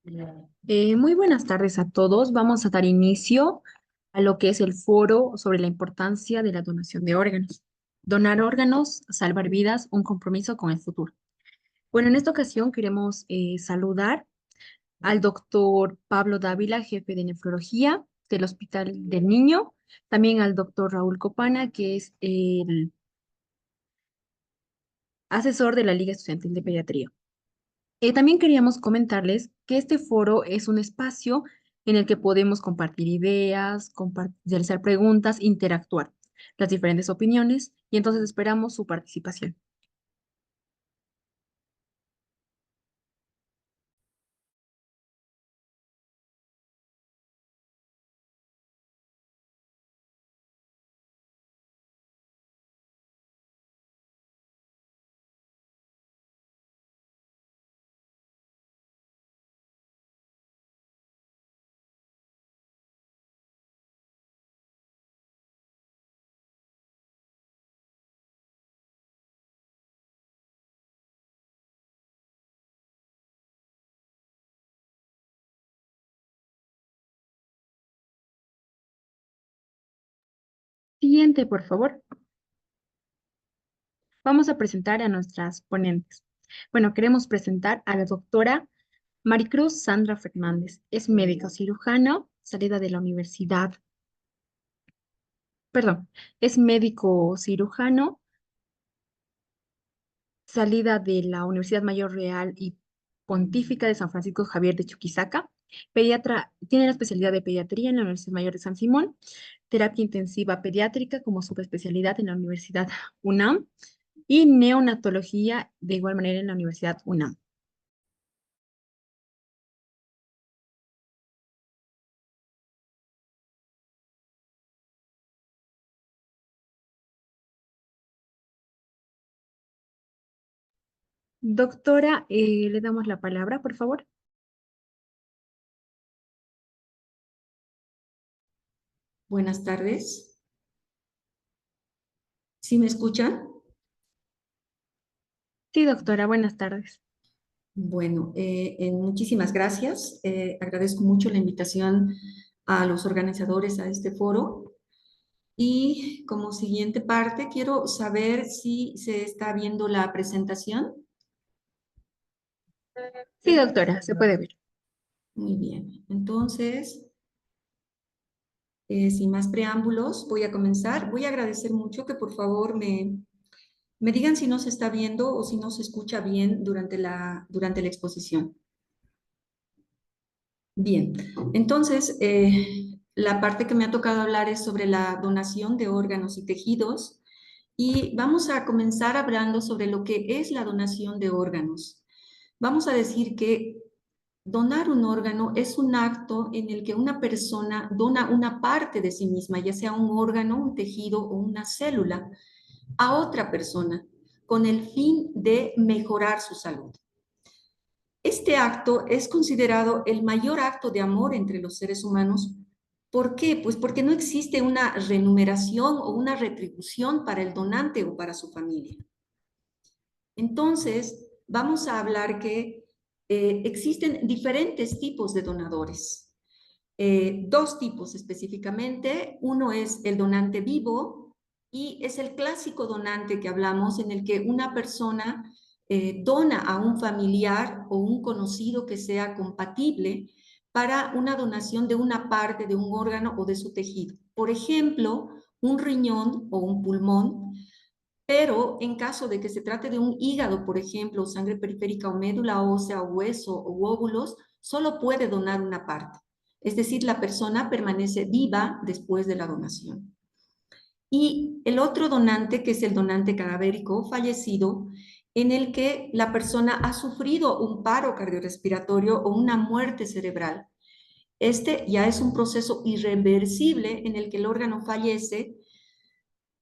Muy buenas tardes a todos. Vamos a dar inicio a lo que es el foro sobre la importancia de la donación de órganos. Donar órganos, salvar vidas, un compromiso con el futuro. Bueno, en esta ocasión queremos saludar al doctor Pablo Dávila, jefe de nefrología del Hospital del Niño, también al doctor Raúl Copana, que es el asesor de la Liga Estudiantil de Pediatría. También queríamos comentarles que este foro es un espacio en el que podemos compartir ideas, realizar preguntas, interactuar las diferentes opiniones y entonces esperamos su participación. Siguiente, por favor. Vamos a presentar a nuestras ponentes. Bueno, queremos presentar a la doctora Maricruz Sandra Fernández. Es médico cirujano, salida de la universidad, perdón, es médico cirujano, salida de la Universidad Mayor Real y Pontífica de San Francisco Javier de Chuquisaca. Pediatra, tiene la especialidad de pediatría en la Universidad Mayor de San Simón, terapia intensiva pediátrica como subespecialidad en la Universidad UNAM y neonatología de igual manera en la Universidad UNAM. Doctora, le damos la palabra, por favor. Buenas tardes. ¿Sí me escuchan? Sí, doctora, buenas tardes. Bueno, muchísimas gracias. Agradezco mucho la invitación a los organizadores a este foro. Y como siguiente parte, quiero saber si se está viendo la presentación. Sí, doctora, se puede ver. Muy bien. Entonces, sin más preámbulos, voy a comenzar. Voy a agradecer mucho que por favor me digan si no se está viendo o si no se escucha bien durante la exposición. Bien, entonces, la parte que me ha tocado hablar es sobre la donación de órganos y tejidos y vamos a comenzar hablando sobre lo que es la donación de órganos. Vamos a decir que donar un órgano es un acto en el que una persona dona una parte de sí misma, ya sea un órgano, un tejido o una célula, a otra persona con el fin de mejorar su salud. Este acto es considerado el mayor acto de amor entre los seres humanos. ¿Por qué? Pues porque no existe una remuneración o una retribución para el donante o para su familia. Entonces, vamos a hablar que existen diferentes tipos de donadores. Dos tipos específicamente. Uno es el donante vivo y es el clásico donante que hablamos en el que una persona dona a un familiar o un conocido que sea compatible para una donación de una parte de un órgano o de su tejido. Por ejemplo, un riñón o un pulmón, pero en caso de que se trate de un hígado, por ejemplo, sangre periférica o médula ósea o hueso o óvulos, solo puede donar una parte. Es decir, la persona permanece viva después de la donación. Y el otro donante, que es el donante cadavérico fallecido, en el que la persona ha sufrido un paro cardiorrespiratorio o una muerte cerebral. Este ya es un proceso irreversible en el que el órgano fallece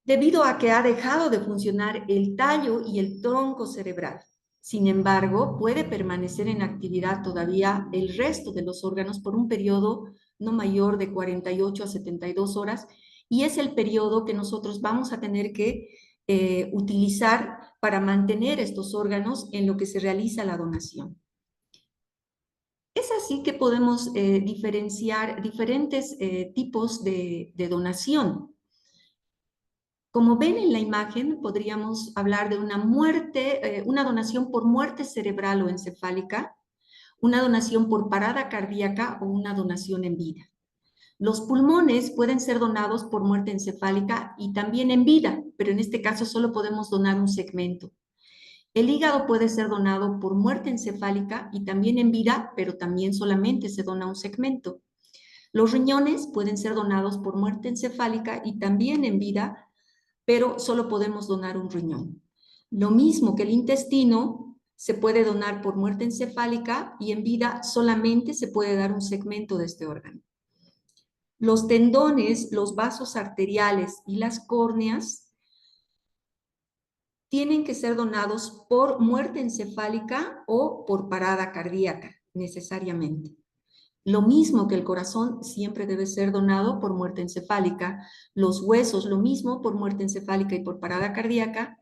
debido a que ha dejado de funcionar el tallo y el tronco cerebral. Sin embargo, puede permanecer en actividad todavía el resto de los órganos por un periodo no mayor de 48 a 72 horas y es el periodo que nosotros vamos a tener que utilizar para mantener estos órganos en lo que se realiza la donación. Es así que podemos diferenciar diferentes tipos de donación. Como ven en la imagen, podríamos hablar de una muerte, una donación por muerte cerebral o encefálica, una donación por parada cardíaca o una donación en vida. Los pulmones pueden ser donados por muerte encefálica y también en vida, pero en este caso solo podemos donar un segmento. El hígado puede ser donado por muerte encefálica y también en vida, pero también solamente se dona un segmento. Los riñones pueden ser donados por muerte encefálica y también en vida, pero solo podemos donar un riñón. Lo mismo que el intestino se puede donar por muerte encefálica y en vida solamente se puede dar un segmento de este órgano. Los tendones, los vasos arteriales y las córneas tienen que ser donados por muerte encefálica o por parada cardíaca, necesariamente. Lo mismo que el corazón siempre debe ser donado por muerte encefálica, los huesos lo mismo por muerte encefálica y por parada cardíaca.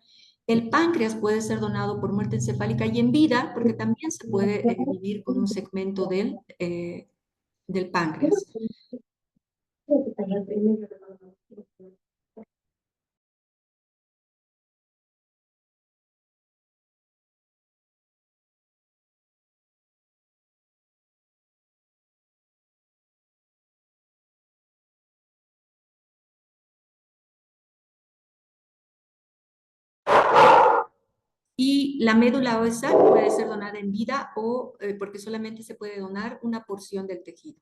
El páncreas puede ser donado por muerte encefálica y en vida, porque también se puede vivir con un segmento del páncreas. Y la médula ósea puede ser donada en vida o porque solamente se puede donar una porción del tejido.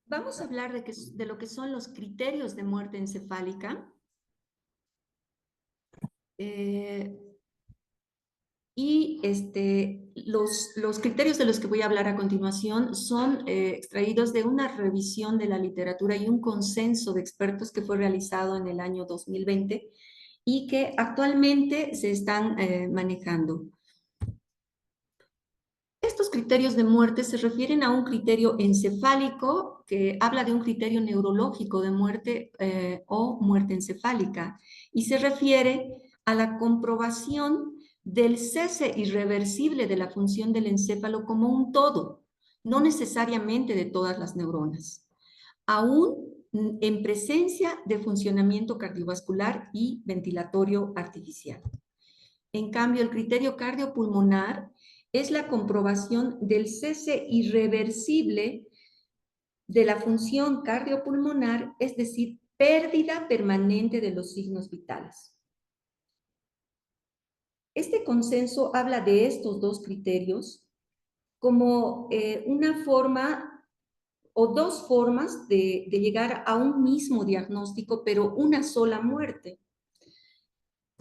Vamos a hablar de lo que son los criterios de muerte encefálica. Y los criterios de los que voy a hablar a continuación son extraídos de una revisión de la literatura y un consenso de expertos que fue realizado en el año 2020 y que actualmente se están manejando. Estos criterios de muerte se refieren a un criterio encefálico que habla de un criterio neurológico de muerte o muerte encefálica y se refiere a la comprobación del cese irreversible de la función del encéfalo como un todo, no necesariamente de todas las neuronas, aún en presencia de funcionamiento cardiovascular y ventilatorio artificial. En cambio, el criterio cardiopulmonar es la comprobación del cese irreversible de la función cardiopulmonar, es decir, pérdida permanente de los signos vitales. Este consenso habla de estos dos criterios como una forma o dos formas de llegar a un mismo diagnóstico, pero una sola muerte.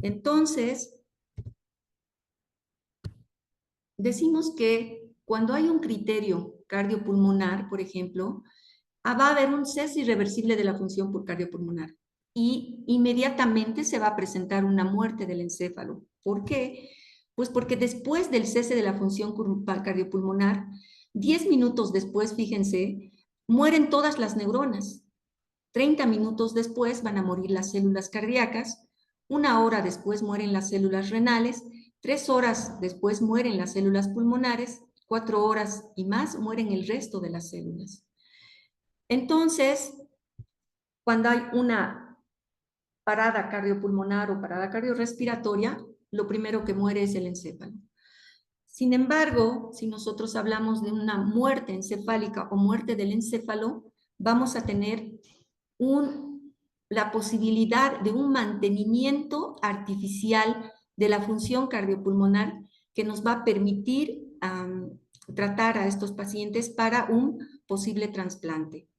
Entonces, decimos que cuando hay un criterio cardiopulmonar, por ejemplo, va a haber un cese irreversible de la función por cardiopulmonar y inmediatamente se va a presentar una muerte del encéfalo. ¿Por qué? Pues porque después del cese de la función cardiopulmonar, 10 minutos después, fíjense, mueren todas las neuronas. 30 minutos después van a morir las células cardíacas, 1 hora después mueren las células renales, 3 horas después mueren las células pulmonares, 4 horas y más mueren el resto de las células. Entonces, cuando hay una parada cardiopulmonar o parada cardiorrespiratoria, lo primero que muere es el encéfalo. Sin embargo, si nosotros hablamos de una muerte encefálica o muerte del encéfalo, vamos a tener la posibilidad de un mantenimiento artificial de la función cardiopulmonar que nos va a permitir tratar a estos pacientes para un posible trasplante.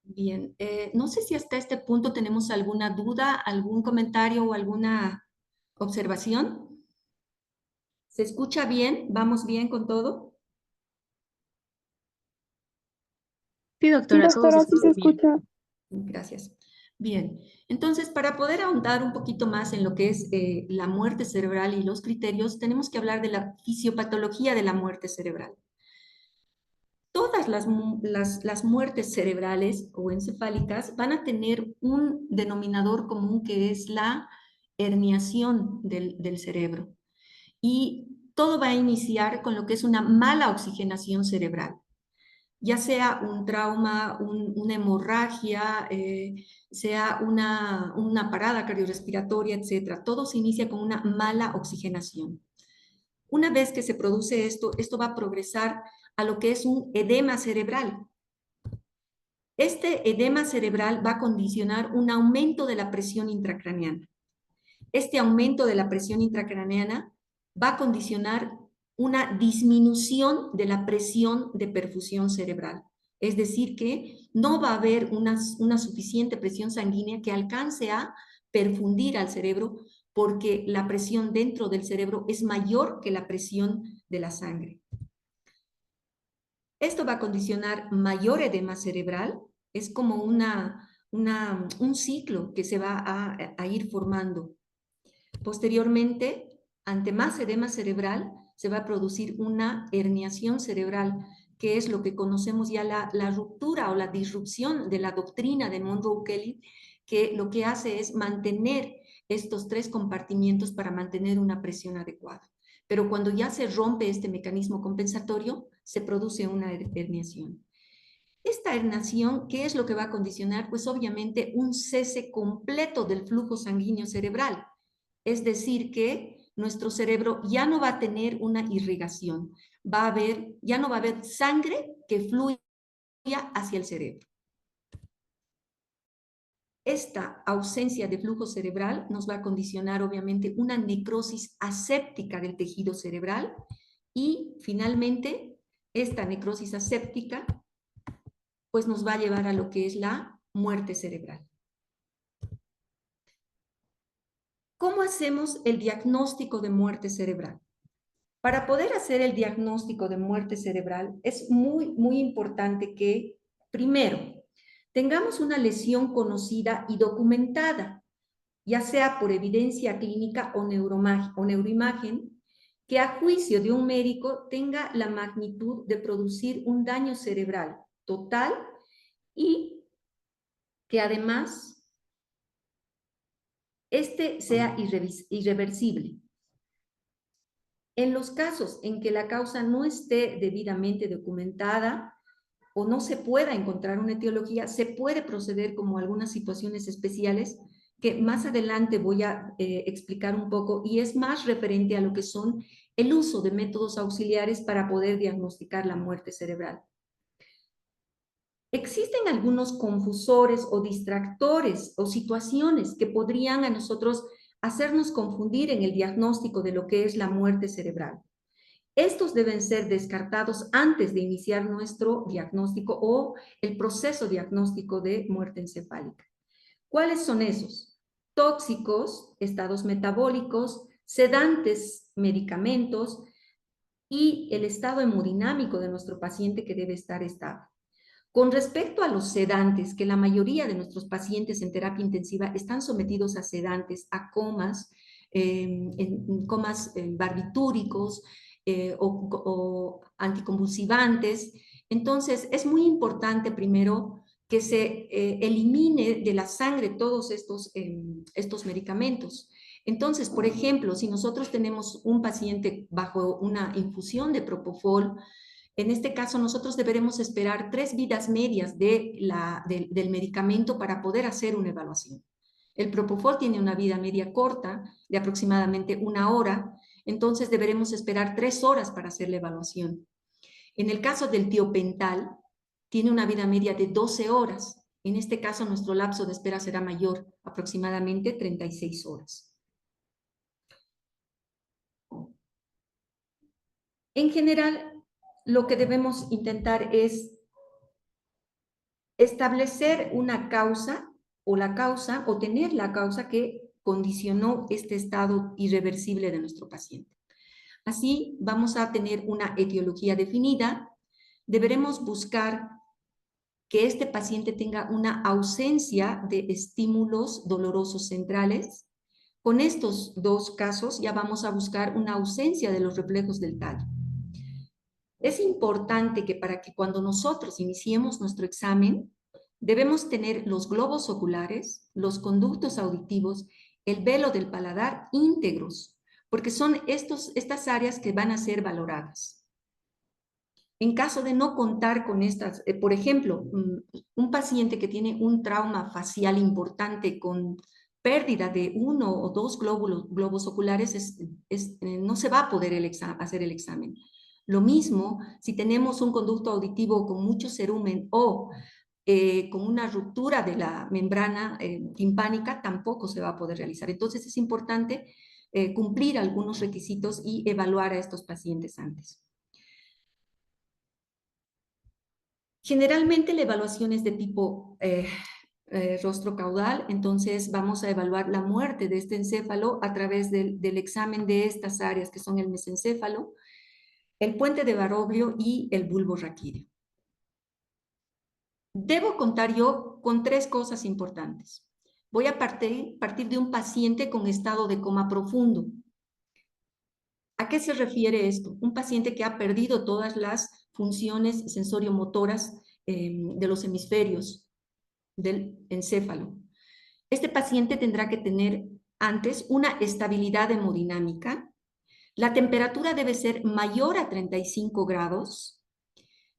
Bien, no sé si hasta este punto tenemos alguna duda, algún comentario o alguna observación. ¿Se escucha bien? ¿Vamos bien con todo? Sí, Sí, doctora, todo se doctora, sí se escucha bien. escucha. Gracias. Bien, entonces para poder ahondar un poquito más en lo que es la muerte cerebral y los criterios, tenemos que hablar de la fisiopatología de la muerte cerebral. todas las muertes cerebrales o encefálicas van a tener un denominador común que es la herniación del cerebro. Y todo va a iniciar con lo que es una mala oxigenación cerebral, ya sea un trauma, una hemorragia, sea una parada cardiorrespiratoria, etc. Todo se inicia con una mala oxigenación. Una vez que se produce esto, esto va a progresar a lo que es un edema cerebral. Este edema cerebral va a condicionar un aumento de la presión intracraneana. Este aumento de la presión intracraneana va a condicionar una disminución de la presión de perfusión cerebral. Es decir, que no va a haber una suficiente presión sanguínea que alcance a perfundir al cerebro porque la presión dentro del cerebro es mayor que la presión de la sangre. Esto va a condicionar mayor edema cerebral, es como un ciclo que se va a ir formando. Posteriormente, ante más edema cerebral, se va a producir una herniación cerebral, que es lo que conocemos ya la ruptura o la disrupción de la doctrina de Monroe Kelly, que lo que hace es mantener estos tres compartimientos para mantener una presión adecuada. Pero cuando ya se rompe este mecanismo compensatorio, se produce una herniación. Esta herniación, ¿qué es lo que va a condicionar? Pues obviamente un cese completo del flujo sanguíneo cerebral. Es decir, que nuestro cerebro ya no va a tener una irrigación, ya no va a haber sangre que fluya hacia el cerebro. Esta ausencia de flujo cerebral nos va a condicionar obviamente una necrosis aséptica del tejido cerebral y finalmente esta necrosis aséptica pues nos va a llevar a lo que es la muerte cerebral. ¿Cómo hacemos el diagnóstico de muerte cerebral? Para poder hacer el diagnóstico de muerte cerebral es muy importante que, primero, tengamos una lesión conocida y documentada, ya sea por evidencia clínica o neuroimagen, que a juicio de un médico tenga la magnitud de producir un daño cerebral total y que además este sea irreversible. En los casos en que la causa no esté debidamente documentada o no se pueda encontrar una etiología, se puede proceder como algunas situaciones especiales que más adelante voy a explicar un poco y es más referente a lo que son el uso de métodos auxiliares para poder diagnosticar la muerte cerebral. Existen algunos confusores o distractores o situaciones que podrían a nosotros hacernos confundir en el diagnóstico de lo que es la muerte cerebral. Estos deben ser descartados antes de iniciar nuestro diagnóstico o el proceso diagnóstico de muerte encefálica. ¿Cuáles son esos? Tóxicos, estados metabólicos, sedantes, medicamentos y el estado hemodinámico de nuestro paciente que debe estar estable. Con respecto a los sedantes, que la mayoría de nuestros pacientes en terapia intensiva están sometidos a sedantes, a comas, comas barbitúricos o anticonvulsivantes. Entonces, es muy importante primero que se elimine de la sangre todos estos medicamentos. Entonces, por ejemplo, si nosotros tenemos un paciente bajo una infusión de propofol, en este caso, nosotros deberemos esperar 3 vidas medias del medicamento para poder hacer una evaluación. El propofol tiene una vida media corta de aproximadamente 1 hora, entonces deberemos esperar 3 horas para hacer la evaluación. En el caso del tiopental, tiene una vida media de 12 horas. En este caso, nuestro lapso de espera será mayor, aproximadamente 36 horas. En general, lo que debemos intentar es establecer una causa o tener la causa que condicionó este estado irreversible de nuestro paciente. Así vamos a tener una etiología definida. Deberemos buscar que este paciente tenga una ausencia de estímulos dolorosos centrales. Con estos dos casos ya vamos a buscar una ausencia de los reflejos del tallo. Es importante que para que cuando nosotros iniciemos nuestro examen, debemos tener los globos oculares, los conductos auditivos, el velo del paladar íntegros, porque son estas áreas que van a ser valoradas. En caso de no contar con estas, por ejemplo, un paciente que tiene un trauma facial importante con pérdida de uno o dos globos oculares, no se va a poder hacer el examen. Lo mismo si tenemos un conducto auditivo con mucho cerumen o con una ruptura de la membrana timpánica, tampoco se va a poder realizar. Entonces es importante cumplir algunos requisitos y evaluar a estos pacientes antes. Generalmente la evaluación es de tipo rostro caudal, entonces vamos a evaluar la muerte de este encéfalo a través del examen de estas áreas que son el mesencéfalo, el puente de Baroglio y el bulbo raquídeo. Debo contar yo con tres cosas importantes. Voy a partir de un paciente con estado de coma profundo. ¿A qué se refiere esto? Un paciente que ha perdido todas las funciones sensoriomotoras de los hemisferios del encéfalo. Este paciente tendrá que tener antes una estabilidad hemodinámica. La temperatura debe ser mayor a 35 grados.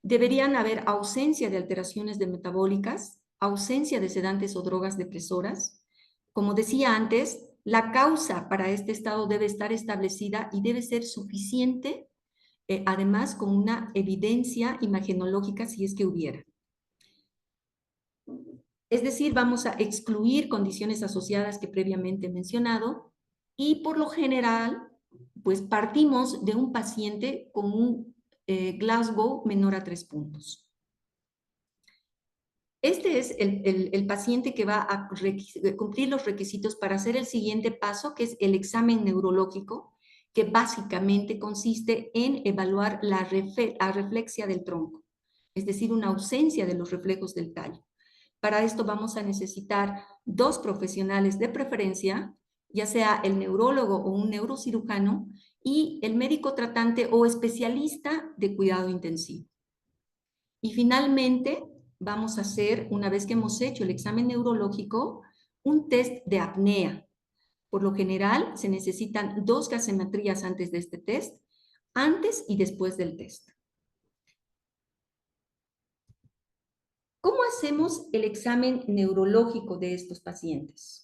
Deberían haber ausencia de alteraciones metabólicas, ausencia de sedantes o drogas depresoras. Como decía antes, la causa para este estado debe estar establecida y debe ser suficiente, además con una evidencia imagenológica si es que hubiera. Es decir, vamos a excluir condiciones asociadas que previamente he mencionado y por lo general, pues partimos de un paciente con un Glasgow menor a 3 puntos. Este es el paciente que va a cumplir los requisitos para hacer el siguiente paso, que es el examen neurológico, que básicamente consiste en evaluar la reflexia del tronco, es decir, una ausencia de los reflejos del tallo. Para esto vamos a necesitar dos profesionales de preferencia, ya sea el neurólogo o un neurocirujano, y el médico tratante o especialista de cuidado intensivo. Y finalmente, vamos a hacer, una vez que hemos hecho el examen neurológico, un test de apnea. Por lo general, se necesitan 2 gasometrías antes de este test, antes y después del test. ¿Cómo hacemos el examen neurológico de estos pacientes?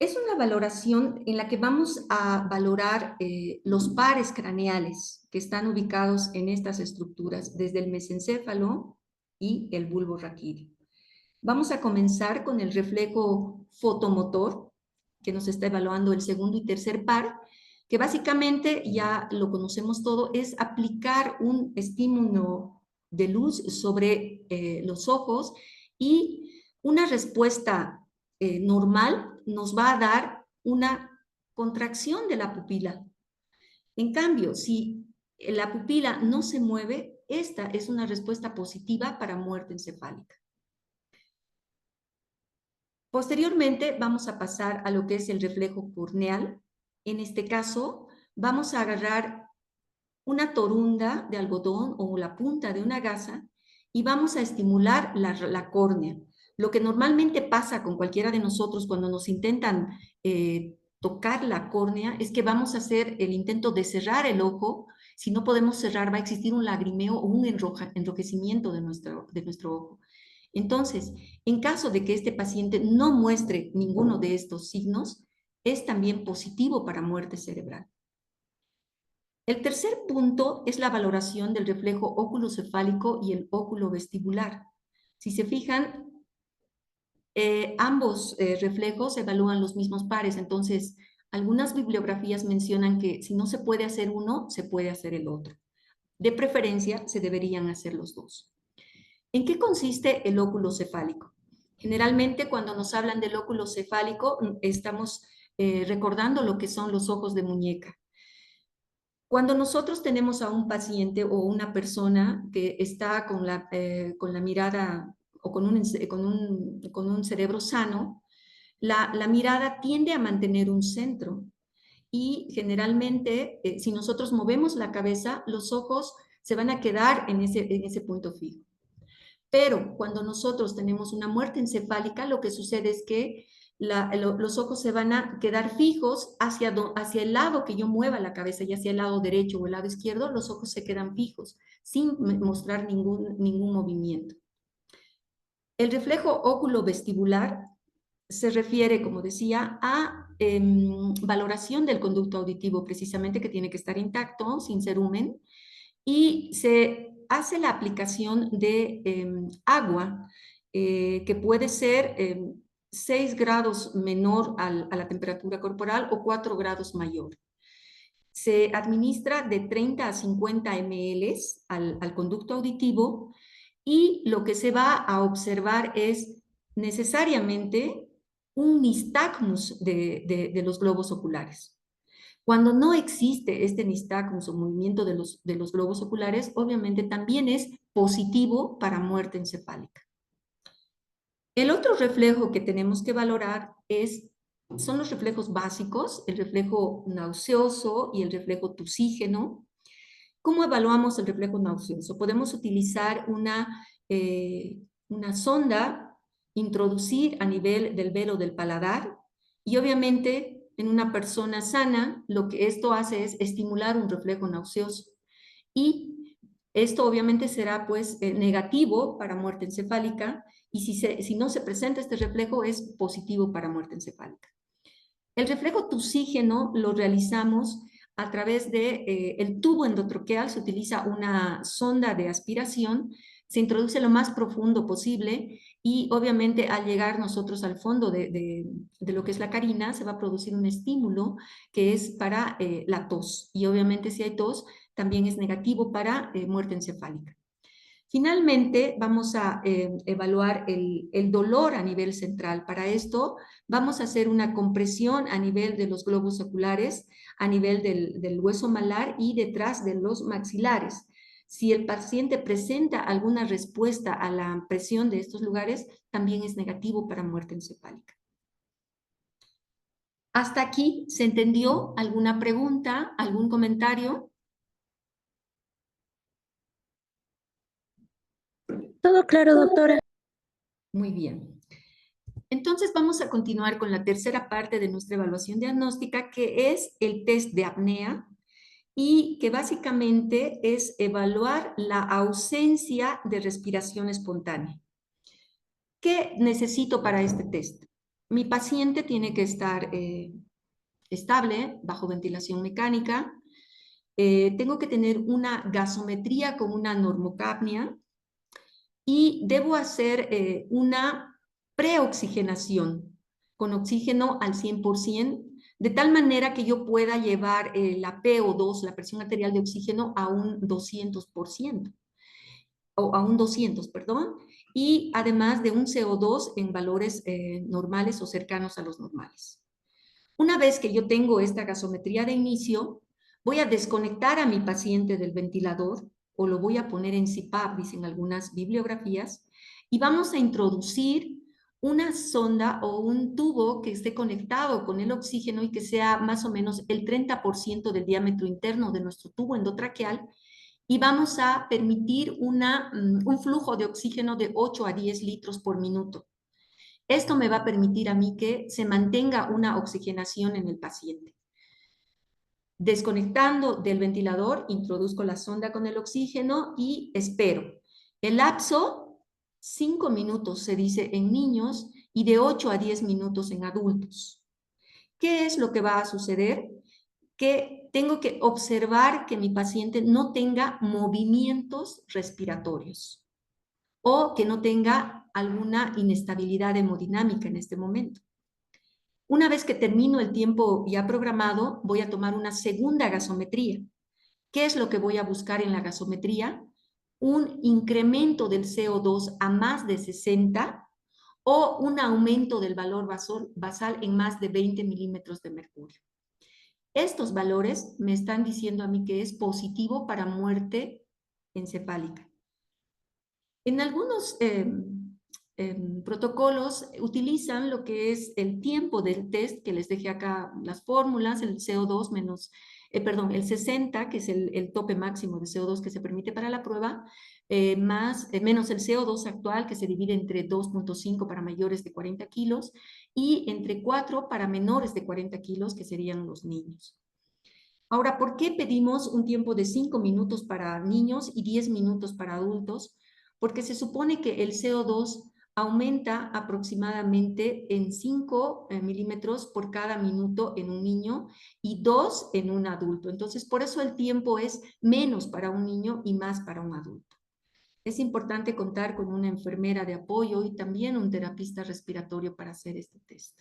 Es una valoración en la que vamos a valorar los pares craneales que están ubicados en estas estructuras, desde el mesencéfalo y el bulbo raquídeo. Vamos a comenzar con el reflejo fotomotor, que nos está evaluando el segundo y tercer par, que básicamente ya lo conocemos todo, es aplicar un estímulo de luz sobre los ojos y una respuesta normal nos va a dar una contracción de la pupila. En cambio, si la pupila no se mueve, esta es una respuesta positiva para muerte encefálica. Posteriormente vamos a pasar a lo que es el reflejo corneal. En este caso vamos a agarrar una torunda de algodón o la punta de una gasa y vamos a estimular la córnea. Lo que normalmente pasa con cualquiera de nosotros cuando nos intentan tocar la córnea es que vamos a hacer el intento de cerrar el ojo. Si no podemos cerrar, va a existir un lagrimeo o un enrojecimiento de nuestro ojo. Entonces, en caso de que este paciente no muestre ninguno de estos signos, es también positivo para muerte cerebral. El tercer punto es la valoración del reflejo óculocefálico y el óculo vestibular. Si se fijan, ambos reflejos evalúan los mismos pares, entonces algunas bibliografías mencionan que si no se puede hacer uno, se puede hacer el otro. De preferencia, se deberían hacer los dos. ¿En qué consiste el óculo cefálico? Generalmente cuando nos hablan del óculo cefálico estamos recordando lo que son los ojos de muñeca. Cuando nosotros tenemos a un paciente o una persona que está con la mirada o con un cerebro sano, la mirada tiende a mantener un centro y generalmente si nosotros movemos la cabeza, los ojos se van a quedar en ese punto fijo. Pero cuando nosotros tenemos una muerte encefálica, lo que sucede es que los ojos se van a quedar fijos hacia el lado que yo mueva la cabeza, ya hacia el lado derecho o el lado izquierdo, los ojos se quedan fijos sin mostrar ningún movimiento. El reflejo óculo-vestibular se refiere, como decía, a valoración del conducto auditivo, precisamente que tiene que estar intacto, sin cerumen, y se hace la aplicación de agua, que puede ser 6 grados menor a la temperatura corporal o 4 grados mayor. Se administra de 30 a 50 ml al conducto auditivo y lo que se va a observar es necesariamente un nistagmus de los globos oculares. Cuando no existe este nistagmus o movimiento de los globos oculares, obviamente también es positivo para muerte encefálica. El otro reflejo que tenemos que valorar son los reflejos básicos, el reflejo nauseoso y el reflejo tusígeno. ¿Cómo evaluamos el reflejo nauseoso? Podemos utilizar una sonda, introducir a nivel del velo del paladar y obviamente en una persona sana lo que esto hace es estimular un reflejo nauseoso y esto obviamente será pues negativo para muerte encefálica y si no se presenta este reflejo es positivo para muerte encefálica. El reflejo tusígeno lo realizamos a través de el tubo endotroqueal, se utiliza una sonda de aspiración, se introduce lo más profundo posible y obviamente al llegar nosotros al fondo de lo que es la carina se va a producir un estímulo que es para la tos y obviamente si hay tos también es negativo para muerte encefálica. Finalmente, vamos a evaluar el dolor a nivel central. Para esto, vamos a hacer una compresión a nivel de los globos oculares, a nivel del hueso malar y detrás de los maxilares. Si el paciente presenta alguna respuesta a la presión de estos lugares, también es negativo para muerte encefálica. ¿Hasta aquí se entendió? ¿Alguna pregunta? ¿Algún comentario? Todo claro, doctora. Muy bien. Entonces vamos a continuar con la tercera parte de nuestra evaluación diagnóstica, que es el test de apnea y que básicamente es evaluar la ausencia de respiración espontánea. ¿Qué necesito para este test? Mi paciente tiene que estar estable, bajo ventilación mecánica. Tengo que tener una gasometría con una normocapnia y debo hacer una preoxigenación con oxígeno al 100%, de tal manera que yo pueda llevar la PO2, la presión arterial de oxígeno, a un 200%, o a un 200, perdón, y además de un CO2 en valores normales o cercanos a los normales. Una vez que yo tengo esta gasometría de inicio, voy a desconectar a mi paciente del ventilador o lo voy a poner en CPAP, dicen algunas bibliografías, y vamos a introducir una sonda o un tubo que esté conectado con el oxígeno y que sea más o menos el 30% del diámetro interno de nuestro tubo endotraqueal y vamos a permitir un flujo de oxígeno de 8 a 10 litros por minuto. Esto me va a permitir a mí que se mantenga una oxigenación en el paciente. Desconectando del ventilador, introduzco la sonda con el oxígeno y espero. El lapso, 5 minutos se dice en niños y de 8 a 10 minutos en adultos. ¿Qué es lo que va a suceder? Que tengo que observar que mi paciente no tenga movimientos respiratorios o que no tenga alguna inestabilidad hemodinámica en este momento. Una vez que termino el tiempo ya programado, voy a tomar una segunda gasometría. ¿Qué es lo que voy a buscar en la gasometría? Un incremento del CO2 a más de 60 o un aumento del valor basal en más de 20 milímetros de mercurio. Estos valores me están diciendo a mí que es positivo para muerte encefálica. En algunos protocolos utilizan lo que es el tiempo del test, que les dejé acá las fórmulas, el CO2 menos, perdón, el 60, que es el tope máximo de CO2 que se permite para la prueba, menos el CO2 actual, que se divide entre 2.5 para mayores de 40 kilos y entre 4 para menores de 40 kilos, que serían los niños. Ahora, ¿por qué pedimos un tiempo de 5 minutos para niños y 10 minutos para adultos? Porque se supone que el CO2 aumenta aproximadamente en 5 milímetros por cada minuto en un niño y 2 en un adulto. Entonces, por eso el tiempo es menos para un niño y más para un adulto. Es importante contar con una enfermera de apoyo y también un terapista respiratorio para hacer este test.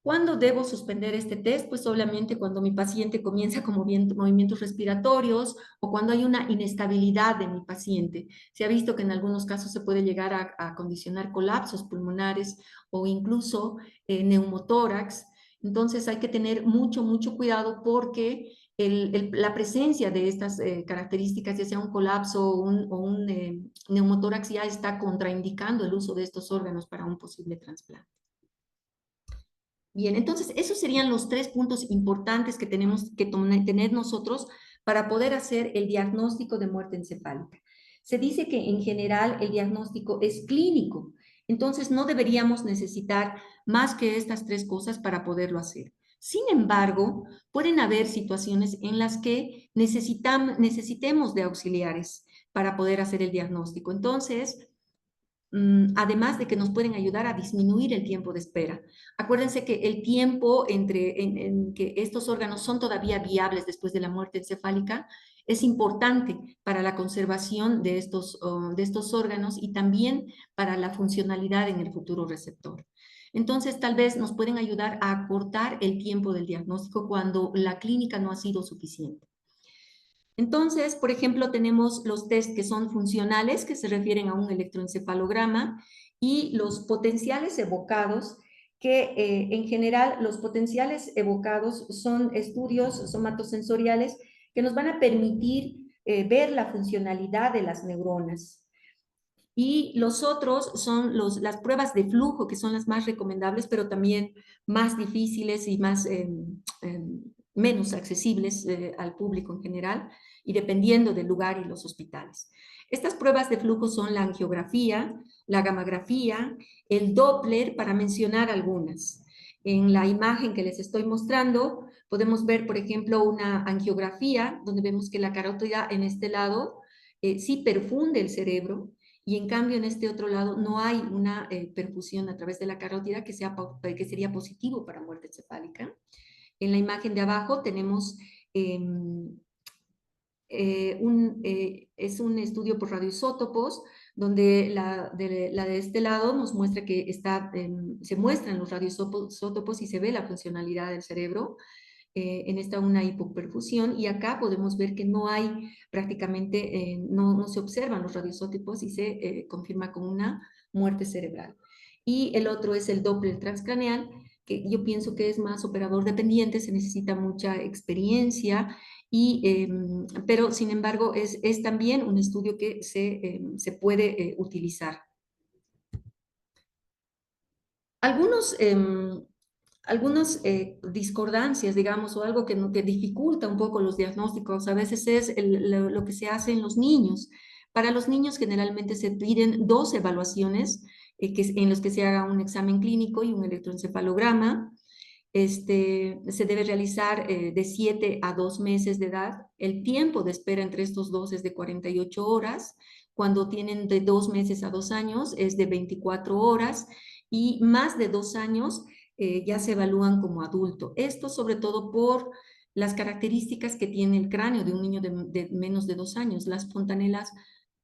¿Cuándo debo suspender este test? Pues obviamente cuando mi paciente comienza con movimientos respiratorios o cuando hay una inestabilidad de mi paciente. Se ha visto que en algunos casos se puede llegar a condicionar colapsos pulmonares o incluso neumotórax. Entonces hay que tener mucho cuidado porque la presencia de estas características, ya sea un colapso o un neumotórax, ya está contraindicando el uso de estos órganos para un posible trasplante. Bien, entonces esos serían los 3 puntos importantes que tenemos que tener nosotros para poder hacer el diagnóstico de muerte encefálica. Se dice que en general el diagnóstico es clínico, entonces no deberíamos necesitar más que estas 3 cosas para poderlo hacer. Sin embargo, pueden haber situaciones en las que necesitemos de auxiliares para poder hacer el diagnóstico. Entonces, además de que nos pueden ayudar a disminuir el tiempo de espera. Acuérdense que el tiempo en que estos órganos son todavía viables después de la muerte encefálica es importante para la conservación de estos órganos y también para la funcionalidad en el futuro receptor. Entonces, tal vez nos pueden ayudar a acortar el tiempo del diagnóstico cuando la clínica no ha sido suficiente. Entonces, por ejemplo, tenemos los test que son funcionales, que se refieren a un electroencefalograma, y los potenciales evocados, que en general los potenciales evocados son estudios somatosensoriales que nos van a permitir ver la funcionalidad de las neuronas. Y los otros son las pruebas de flujo, que son las más recomendables, pero también más difíciles y menos accesibles al público en general, y dependiendo del lugar y los hospitales. Estas pruebas de flujo son la angiografía, la gamografía, el Doppler, para mencionar algunas. En la imagen que les estoy mostrando, podemos ver, por ejemplo, una angiografía, donde vemos que la carótida en este lado sí perfunde el cerebro, y en cambio en este otro lado no hay una perfusión a través de la carótida que sería positivo para muerte encefálica. En la imagen de abajo tenemos es un estudio por radioisótopos, donde la de este lado nos muestra que se muestran los radioisótopos y se ve la funcionalidad del cerebro. En esta una hipoperfusión, y acá podemos ver que no hay prácticamente, no se observan los radioisótopos y se confirma con una muerte cerebral. Y el otro es el Doppler transcraneal, que yo pienso que es más operador dependiente, se necesita mucha experiencia, pero sin embargo es también un estudio que se puede utilizar. Algunas discordancias, digamos, o algo que dificulta un poco los diagnósticos, a veces es lo que se hace en los niños. Para los niños generalmente se piden 2 evaluaciones en los que se haga un examen clínico y un electroencefalograma. Se debe realizar de 7 a 2 meses de edad. El tiempo de espera entre estos dos es de 48 horas. Cuando tienen de 2 meses a 2 años es de 24 horas, y más de 2 años ya se evalúan como adulto. Esto sobre todo por las características que tiene el cráneo de un niño de menos de 2 años. Las fontanelas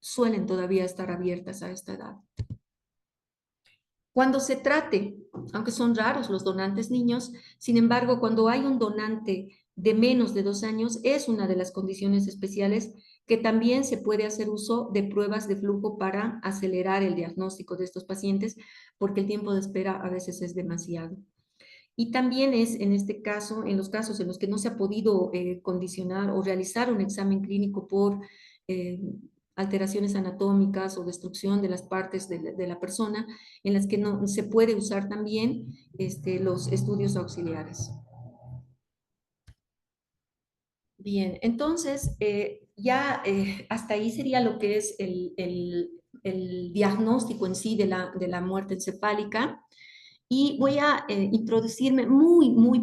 suelen todavía estar abiertas a esta edad. Cuando se trate, aunque son raros los donantes niños, sin embargo, cuando hay un donante de menos de 2 años, es una de las condiciones especiales que también se puede hacer uso de pruebas de flujo para acelerar el diagnóstico de estos pacientes, porque el tiempo de espera a veces es demasiado. Y también es en este caso, en los casos en los que no se ha podido condicionar o realizar un examen clínico por alteraciones anatómicas o destrucción de las partes de la persona, en las que no se puede usar también los estudios auxiliares. Bien, entonces hasta ahí sería lo que es el diagnóstico en sí de la muerte encefálica. Y voy a introducirme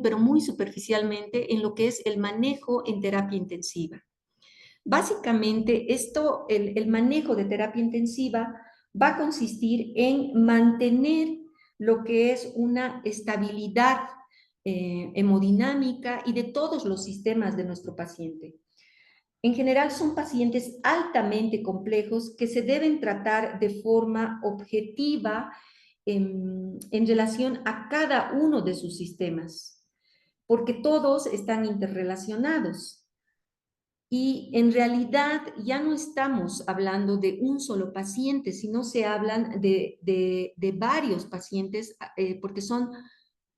pero muy superficialmente en lo que es el manejo en terapia intensiva. Básicamente, el manejo de terapia intensiva va a consistir en mantener lo que es una estabilidad hemodinámica y de todos los sistemas de nuestro paciente. En general son pacientes altamente complejos que se deben tratar de forma objetiva en relación a cada uno de sus sistemas, porque todos están interrelacionados. Y en realidad ya no estamos hablando de un solo paciente, sino se hablan de varios pacientes, porque son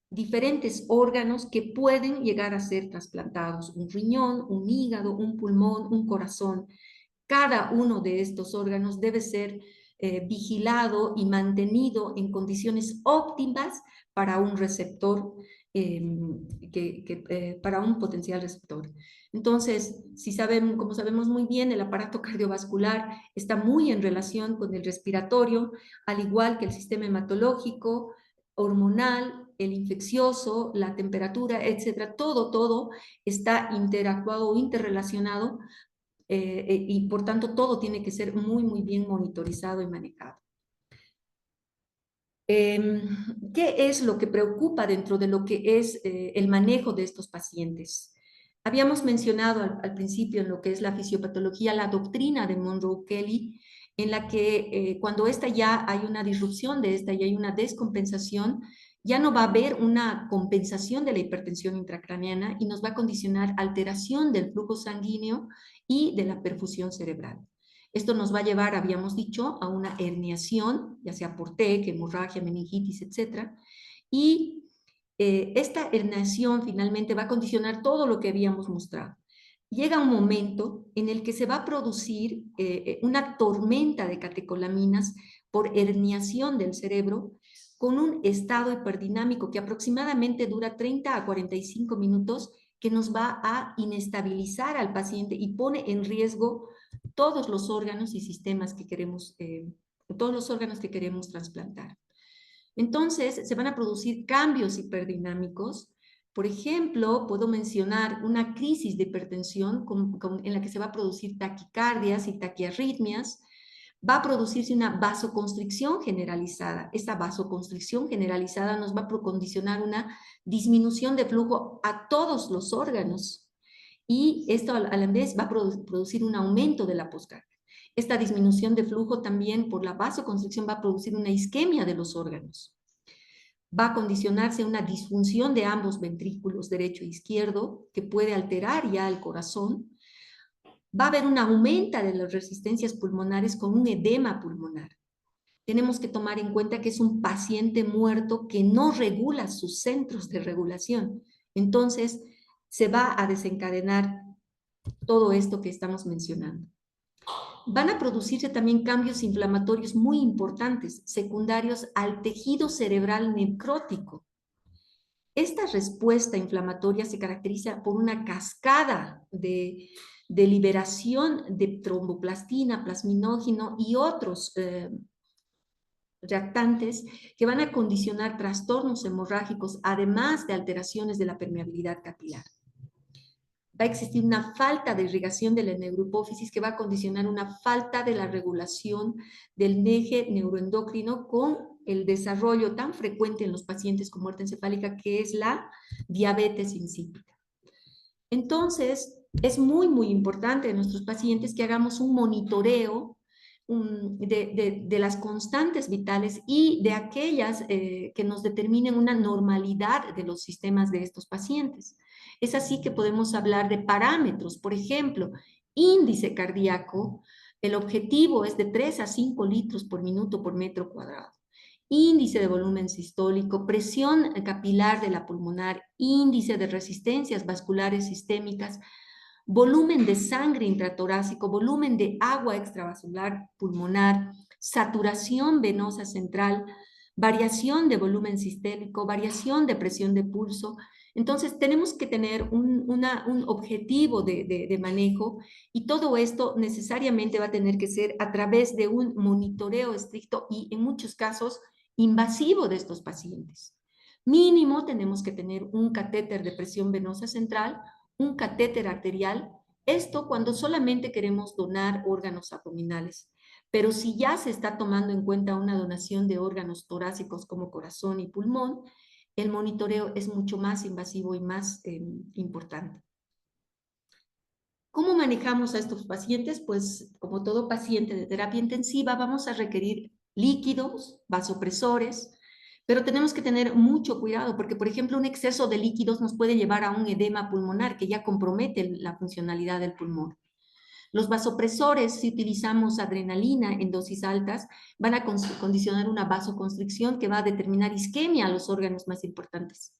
diferentes órganos que pueden llegar a ser trasplantados: un riñón, un hígado, un pulmón, un corazón. Cada uno de estos órganos debe ser vigilado y mantenido en condiciones óptimas para un receptor, para un potencial receptor. Entonces, como sabemos muy bien, el aparato cardiovascular está muy en relación con el respiratorio, al igual que el sistema hematológico, hormonal, el infeccioso, la temperatura, etcétera. Todo está interactuado o interrelacionado, y por tanto todo tiene que ser muy bien monitorizado y manejado. ¿Qué es lo que preocupa dentro de lo que es el manejo de estos pacientes? Habíamos mencionado al principio en lo que es la fisiopatología, la doctrina de Monroe-Kelly, en la que cuando ya hay una disrupción de esta y hay una descompensación, ya no va a haber una compensación de la hipertensión intracraneana y nos va a condicionar alteración del flujo sanguíneo y de la perfusión cerebral. Esto nos va a llevar, habíamos dicho, a una herniación, ya sea por TEC, hemorragia, meningitis, etc. Y esta herniación finalmente va a condicionar todo lo que habíamos mostrado. Llega un momento en el que se va a producir una tormenta de catecolaminas por herniación del cerebro, con un estado hiperdinámico que aproximadamente dura 30 a 45 minutos, que nos va a inestabilizar al paciente y pone en riesgo todos los órganos y sistemas que queremos, todos los órganos que queremos trasplantar. Entonces, se van a producir cambios hiperdinámicos. Por ejemplo, puedo mencionar una crisis de hipertensión en la que se va a producir taquicardias y taquiarritmias. Va a producirse una vasoconstricción generalizada. Esta vasoconstricción generalizada nos va a condicionar una disminución de flujo a todos los órganos. Y esto a la vez va a producir un aumento de la poscardia. Esta disminución de flujo también por la vasoconstricción va a producir una isquemia de los órganos. Va a condicionarse una disfunción de ambos ventrículos, derecho e izquierdo, que puede alterar ya el corazón. Va a haber un aumento de las resistencias pulmonares con un edema pulmonar. Tenemos que tomar en cuenta que es un paciente muerto que no regula sus centros de regulación. Entonces, se va a desencadenar todo esto que estamos mencionando. Van a producirse también cambios inflamatorios muy importantes, secundarios al tejido cerebral necrótico. Esta respuesta inflamatoria se caracteriza por una cascada de liberación de tromboplastina, plasminógeno y otros reactantes que van a condicionar trastornos hemorrágicos, además de alteraciones de la permeabilidad capilar. Va a existir una falta de irrigación de la neurohipófisis que va a condicionar una falta de la regulación del eje neuroendocrino, con el desarrollo tan frecuente en los pacientes con muerte encefálica, que es la diabetes insípida. Entonces, es muy importante en nuestros pacientes que hagamos un monitoreo de las constantes vitales y de aquellas que nos determinen una normalidad de los sistemas de estos pacientes. Es así que podemos hablar de parámetros, por ejemplo, índice cardíaco. El objetivo es de 3 a 5 litros por minuto por metro cuadrado. Índice de volumen sistólico, presión capilar de la pulmonar, índice de resistencias vasculares sistémicas, volumen de sangre intratorácico, volumen de agua extravascular pulmonar, saturación venosa central, variación de volumen sistémico, variación de presión de pulso. Entonces, tenemos que tener un objetivo de manejo y todo esto necesariamente va a tener que ser a través de un monitoreo estricto y en muchos casos invasivo de estos pacientes. Mínimo tenemos que tener un catéter de presión venosa central, un catéter arterial, esto cuando solamente queremos donar órganos abdominales. Pero si ya se está tomando en cuenta una donación de órganos torácicos como corazón y pulmón, el monitoreo es mucho más invasivo y más importante. ¿Cómo manejamos a estos pacientes? Pues como todo paciente de terapia intensiva vamos a requerir líquidos, vasopresores, pero tenemos que tener mucho cuidado porque, por ejemplo, un exceso de líquidos nos puede llevar a un edema pulmonar que ya compromete la funcionalidad del pulmón. Los vasopresores, si utilizamos adrenalina en dosis altas, van a condicionar una vasoconstricción que va a determinar isquemia a los órganos más importantes.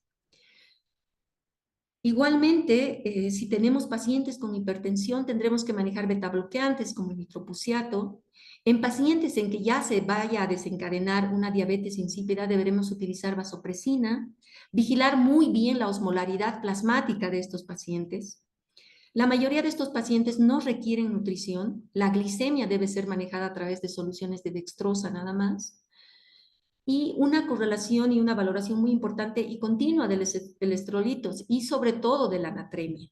Igualmente, si tenemos pacientes con hipertensión, tendremos que manejar betabloqueantes como el nitroprusiato. En pacientes en que ya se vaya a desencadenar una diabetes insípida, deberemos utilizar vasopresina, vigilar muy bien la osmolaridad plasmática de estos pacientes. La mayoría de estos pacientes no requieren nutrición. La glicemia debe ser manejada a través de soluciones de dextrosa nada más. Y una correlación y una valoración muy importante y continua de los electrolitos y sobre todo de la natremia.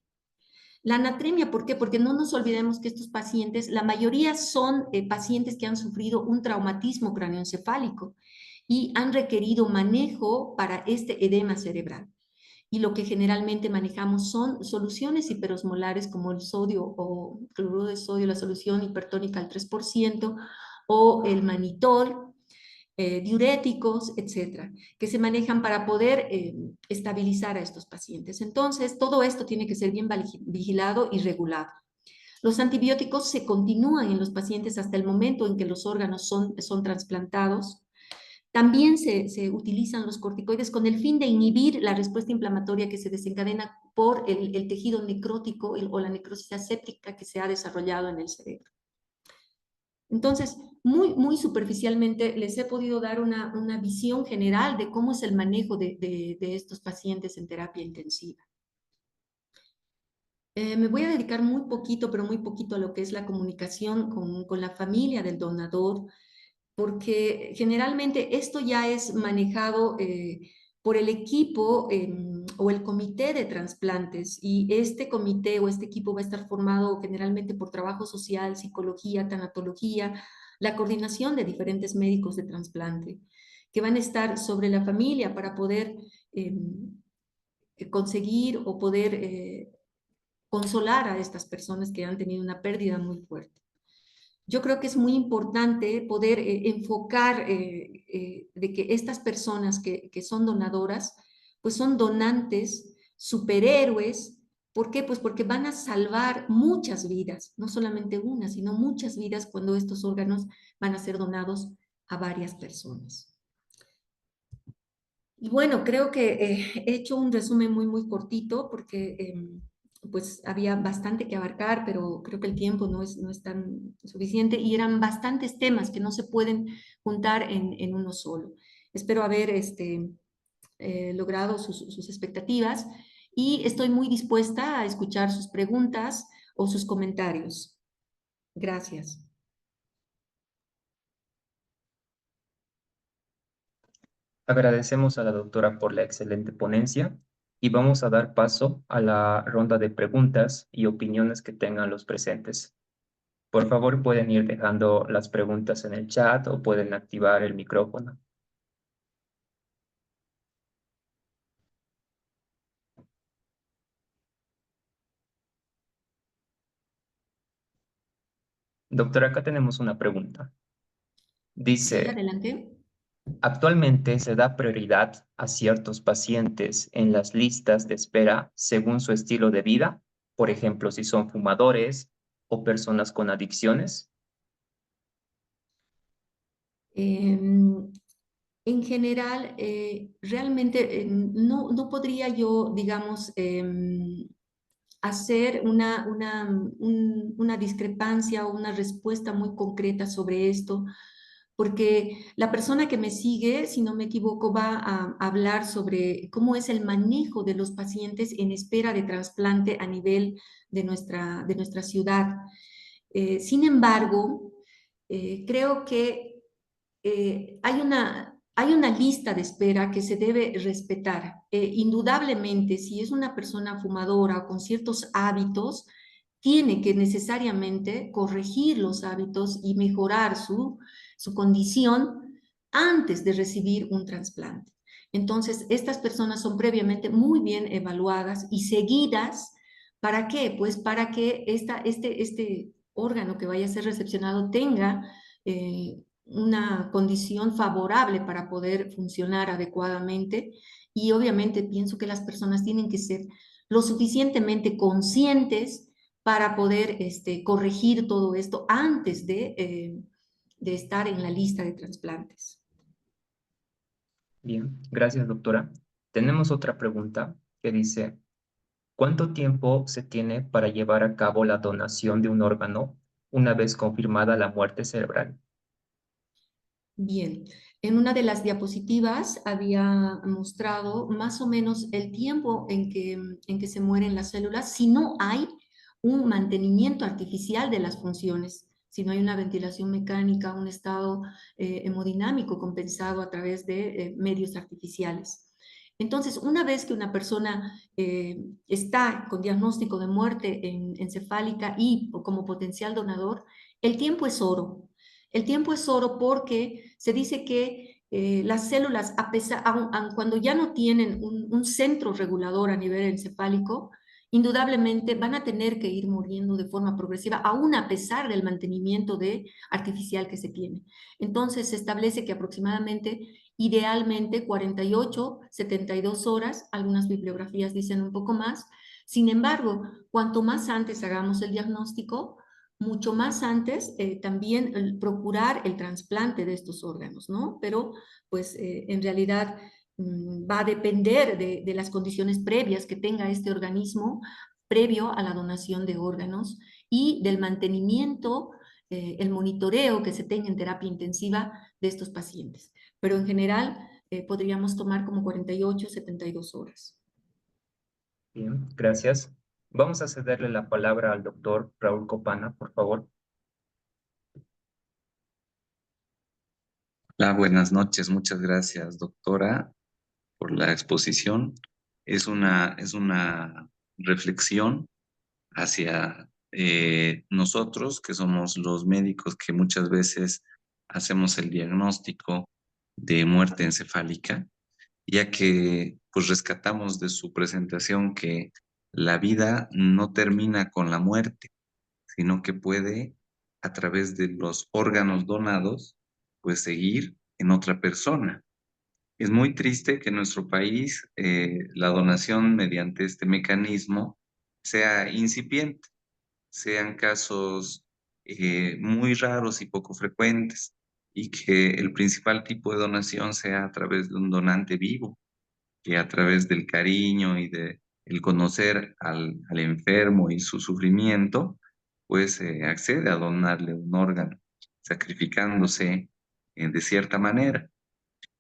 La natremia, ¿por qué? Porque no nos olvidemos que estos pacientes, la mayoría son pacientes que han sufrido un traumatismo craneoencefálico y han requerido manejo para este edema cerebral. Y lo que generalmente manejamos son soluciones hiperosmolares como el sodio o cloruro de sodio, la solución hipertónica al 3%, o el manitol, diuréticos, etcétera, que se manejan para poder estabilizar a estos pacientes. Entonces, todo esto tiene que ser bien vigilado y regulado. Los antibióticos se continúan en los pacientes hasta el momento en que los órganos son trasplantados. También se utilizan los corticoides con el fin de inhibir la respuesta inflamatoria que se desencadena por el tejido necrótico o la necrosis aséptica que se ha desarrollado en el cerebro. Entonces, muy superficialmente les he podido dar una visión general de cómo es el manejo de estos pacientes en terapia intensiva. Me voy a dedicar muy poquito, pero muy poquito a lo que es la comunicación con la familia del donador, porque generalmente esto ya es manejado por el equipo o el comité de trasplantes y este comité o este equipo va a estar formado generalmente por trabajo social, psicología, tanatología, la coordinación de diferentes médicos de trasplante que van a estar sobre la familia para poder conseguir o poder consolar a estas personas que han tenido una pérdida muy fuerte. Yo creo que es muy importante poder enfocar de que estas personas que son donadoras, pues son donantes, superhéroes. ¿Por qué? Pues porque van a salvar muchas vidas, no solamente una, sino muchas vidas cuando estos órganos van a ser donados a varias personas. Y bueno, creo que he hecho un resumen muy cortito porque pues había bastante que abarcar, pero creo que el tiempo no es tan suficiente y eran bastantes temas que no se pueden juntar en uno solo. Espero haber logrado sus expectativas y estoy muy dispuesta a escuchar sus preguntas o sus comentarios. Gracias. Agradecemos a la doctora por la excelente ponencia y vamos a dar paso a la ronda de preguntas y opiniones que tengan los presentes. Por favor, pueden ir dejando las preguntas en el chat o pueden activar el micrófono. Doctora, acá tenemos una pregunta. Sí, Dice, adelante. actualmente se da prioridad a ciertos pacientes en las listas de espera según su estilo de vida, por ejemplo, si son fumadores o personas con adicciones. En general, realmente no podría yo, digamos, hacer una discrepancia o una respuesta muy concreta sobre esto, porque la persona que me sigue, si no me equivoco, va a hablar sobre cómo es el manejo de los pacientes en espera de trasplante a nivel de nuestra ciudad. Sin embargo, creo que hay una lista de espera que se debe respetar. Indudablemente, si es una persona fumadora o con ciertos hábitos, tiene que necesariamente corregir los hábitos y mejorar su condición antes de recibir un trasplante. Entonces, estas personas son previamente muy bien evaluadas y seguidas. ¿Para qué? Pues para que este órgano que vaya a ser recepcionado tenga una condición favorable para poder funcionar adecuadamente. Y obviamente pienso que las personas tienen que ser lo suficientemente conscientes para poder corregir todo esto antes de estar en la lista de trasplantes. Bien, gracias, doctora. Tenemos otra pregunta que dice, ¿cuánto tiempo se tiene para llevar a cabo la donación de un órgano una vez confirmada la muerte cerebral? Bien, en una de las diapositivas había mostrado más o menos el tiempo en que se mueren las células si no hay un mantenimiento artificial de las funciones, si no hay una ventilación mecánica, un estado hemodinámico compensado a través de medios artificiales. Entonces, una vez que una persona está con diagnóstico de muerte encefálica y como potencial donador, el tiempo es oro. El tiempo es oro porque se dice que las células, cuando ya no tienen un centro regulador a nivel encefálico, indudablemente van a tener que ir muriendo de forma progresiva, aún a pesar del mantenimiento artificial que se tiene. Entonces se establece que aproximadamente, idealmente, 48, 72 horas, algunas bibliografías dicen un poco más. Sin embargo, cuanto más antes hagamos el diagnóstico, mucho más antes también procurar el trasplante de estos órganos, ¿no? Pero pues en realidad va a depender de las condiciones previas que tenga este organismo previo a la donación de órganos y del mantenimiento, el monitoreo que se tenga en terapia intensiva de estos pacientes. Pero en general podríamos tomar como 48, 72 horas. Bien, gracias. Vamos a cederle la palabra al doctor Raúl Copana, por favor. Hola, buenas noches. Muchas gracias, doctora, por la exposición. Es una reflexión hacia nosotros, que somos los médicos que muchas veces hacemos el diagnóstico de muerte encefálica, ya que pues rescatamos de su presentación que la vida no termina con la muerte, sino que puede, a través de los órganos donados, pues seguir en otra persona. Es muy triste que en nuestro país la donación mediante este mecanismo sea incipiente, sean casos muy raros y poco frecuentes, y que el principal tipo de donación sea a través de un donante vivo, que a través del cariño y de el conocer al enfermo y su sufrimiento, pues accede a donarle un órgano, sacrificándose de cierta manera.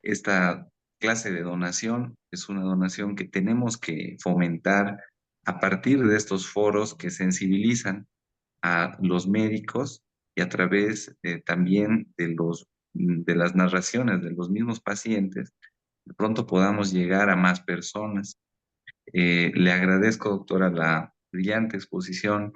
Esta clase de donación es una donación que tenemos que fomentar a partir de estos foros que sensibilizan a los médicos y a través también de las narraciones de los mismos pacientes, de pronto podamos llegar a más personas. Le agradezco, doctora, la brillante exposición.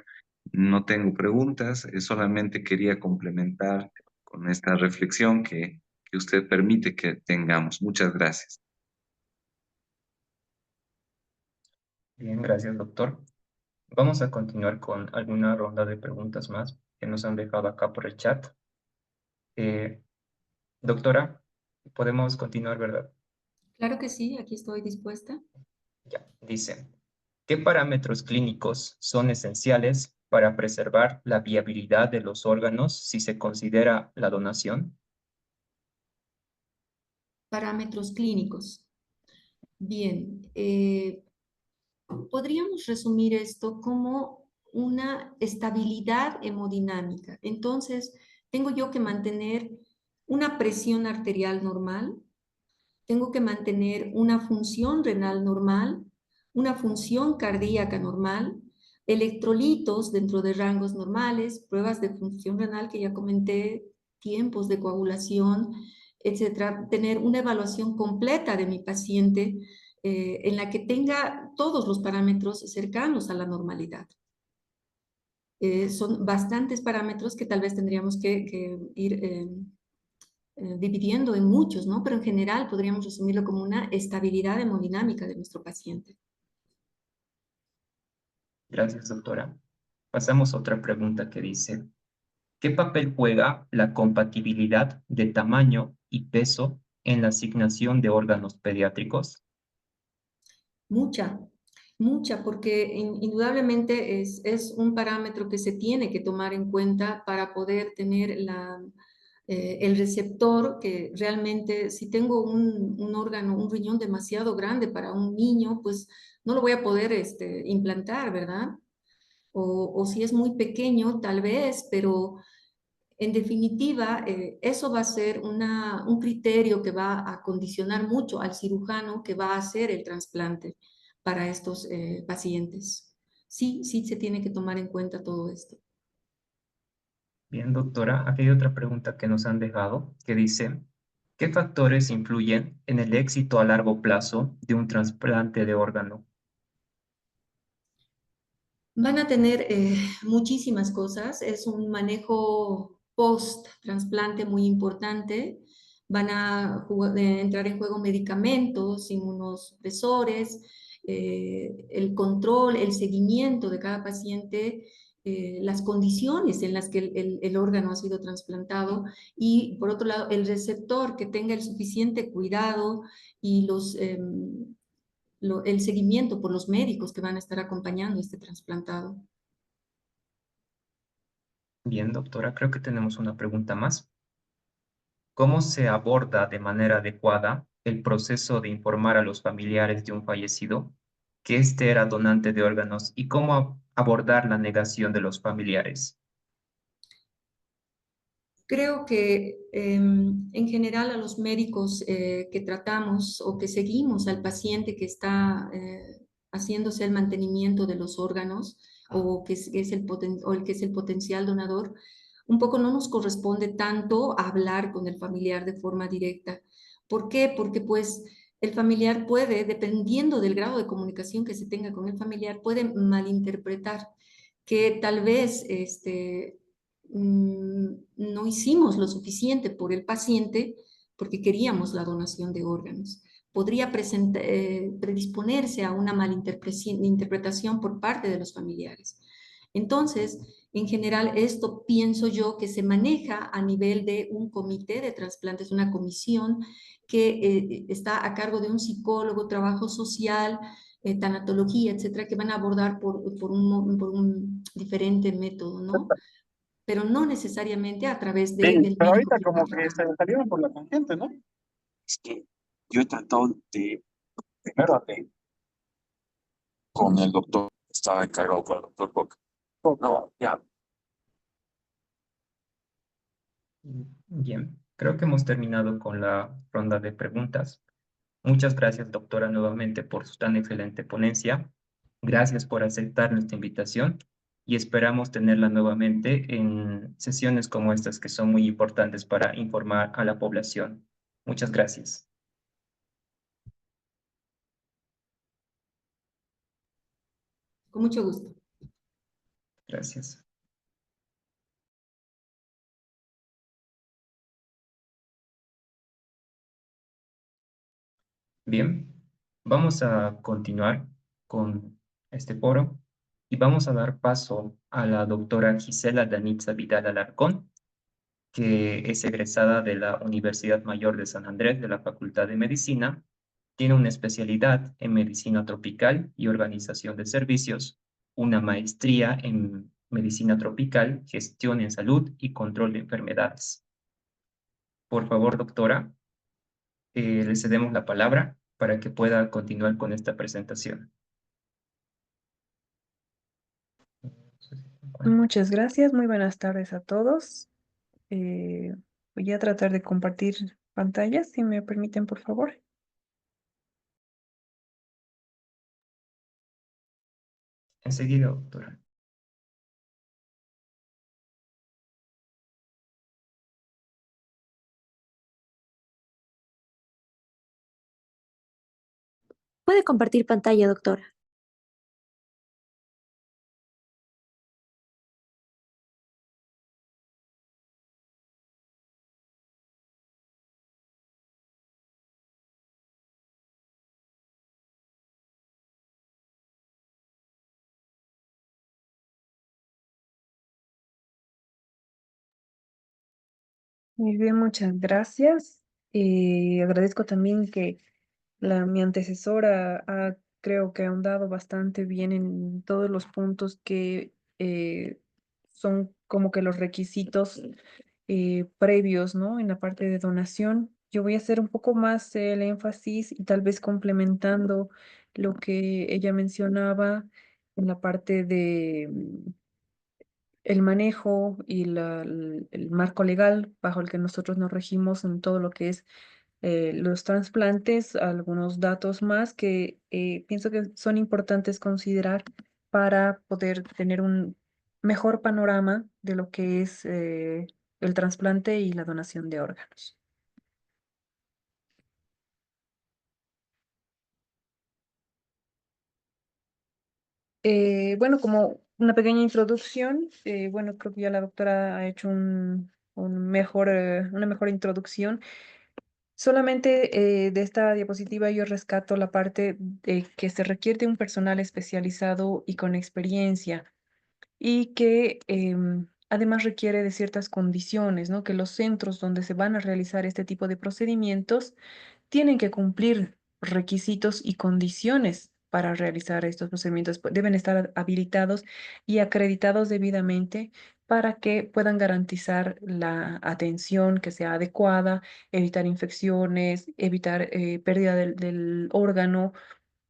No tengo preguntas, solamente quería complementar con esta reflexión que usted permite que tengamos. Muchas gracias. Bien, gracias, doctor. Vamos a continuar con alguna ronda de preguntas más que nos han dejado acá por el chat. Doctora, podemos continuar, ¿verdad? Claro que sí, aquí estoy dispuesta. Ya, dice, ¿qué parámetros clínicos son esenciales para preservar la viabilidad de los órganos si se considera la donación? Parámetros clínicos. Bien, podríamos resumir esto como una estabilidad hemodinámica. Entonces, tengo yo que mantener una presión arterial normal, tengo que mantener una función renal normal, una función cardíaca normal, electrolitos dentro de rangos normales, pruebas de función renal que ya comenté, tiempos de coagulación, etcétera. Tener una evaluación completa de mi paciente en la que tenga todos los parámetros cercanos a la normalidad. Son bastantes parámetros que tal vez tendríamos que ir dividiendo en muchos, ¿no? Pero en general podríamos resumirlo como una estabilidad hemodinámica de nuestro paciente. Gracias, doctora. Pasamos a otra pregunta que dice, ¿qué papel juega la compatibilidad de tamaño y peso en la asignación de órganos pediátricos? Mucha, mucha, porque indudablemente es un parámetro que se tiene que tomar en cuenta para poder tener el receptor, que realmente si tengo un órgano, un riñón demasiado grande para un niño, pues no lo voy a poder implantar, ¿verdad? O si es muy pequeño, tal vez, pero en definitiva, eso va a ser un criterio que va a condicionar mucho al cirujano que va a hacer el trasplante para estos pacientes. Sí, sí se tiene que tomar en cuenta todo esto. Bien, doctora, aquí hay otra pregunta que nos han dejado que dice, ¿qué factores influyen en el éxito a largo plazo de un trasplante de órgano? Van a tener muchísimas cosas. Es un manejo post-trasplante muy importante. Van a entrar en juego medicamentos, inmunosupresores, el control, el seguimiento de cada paciente, las condiciones en las que el órgano ha sido trasplantado y, por otro lado, el receptor que tenga el suficiente cuidado y el seguimiento por los médicos que van a estar acompañando a este trasplantado. Bien, doctora, creo que tenemos una pregunta más. ¿Cómo se aborda de manera adecuada el proceso de informar a los familiares de un fallecido que éste era donante de órganos y cómo abordar la negación de los familiares? Creo que en general a los médicos que tratamos o que seguimos al paciente que está haciéndose el mantenimiento de los órganos o o el que es el potencial donador, un poco no nos corresponde tanto hablar con el familiar de forma directa. ¿Por qué? Porque pues el familiar puede, dependiendo del grado de comunicación que se tenga con el familiar, puede malinterpretar que tal vez no hicimos lo suficiente por el paciente porque queríamos la donación de órganos. Podría predisponerse a una malinterpretación por parte de los familiares. Entonces, en general, esto pienso yo que se maneja a nivel de un comité de trasplantes, una comisión que está a cargo de un psicólogo, trabajo social, tanatología, etcétera, que van a abordar por un diferente método, ¿no? Pero no necesariamente a través Sí, del pero médico ahorita que como está que tratando. se salieron por la tangente, ¿no? Es que yo he tratado de, primero con el doctor, estaba encargado con el doctor Boca. No, ya. Bien, creo que hemos terminado con la ronda de preguntas. Muchas gracias, doctora, nuevamente por su tan excelente ponencia. Gracias por aceptar nuestra invitación y esperamos tenerla nuevamente en sesiones como estas que son muy importantes para informar a la población. Muchas gracias. Con mucho gusto. Gracias. Bien, vamos a continuar con este foro y vamos a dar paso a la doctora Gisela Danitza Vidal Alarcón, que es egresada de la Universidad Mayor de San Andrés de la Facultad de Medicina. Tiene una especialidad en medicina tropical y organización de servicios, una maestría en medicina tropical, gestión en salud y control de enfermedades. Por favor, doctora, le cedemos la palabra para que pueda continuar con esta presentación. Muchas gracias, muy buenas tardes a todos. Eh, Voy a tratar de compartir pantalla, si me permiten, por favor. Enseguida, doctora. Puede compartir pantalla, doctora. Muy bien, muchas gracias. Agradezco también que mi antecesora creo que ha ahondado bastante bien en todos los puntos que son como que los requisitos previos, ¿no? En la parte de donación. Yo voy a hacer un poco más el énfasis y tal vez complementando lo que ella mencionaba en la parte de el manejo y el marco legal bajo el que nosotros nos regimos en todo lo que es los trasplantes, algunos datos más que pienso que son importantes considerar para poder tener un mejor panorama de lo que es el trasplante y la donación de órganos. Bueno, como una pequeña introducción, bueno, creo que ya la doctora ha hecho una mejor introducción. Solamente de esta diapositiva yo rescato la parte de que se requiere un personal especializado y con experiencia y que además requiere de ciertas condiciones, ¿no? Que los centros donde se van a realizar este tipo de procedimientos tienen que cumplir requisitos y condiciones para realizar estos procedimientos. Deben estar habilitados y acreditados debidamente para que puedan garantizar la atención que sea adecuada, evitar infecciones, evitar pérdida del órgano.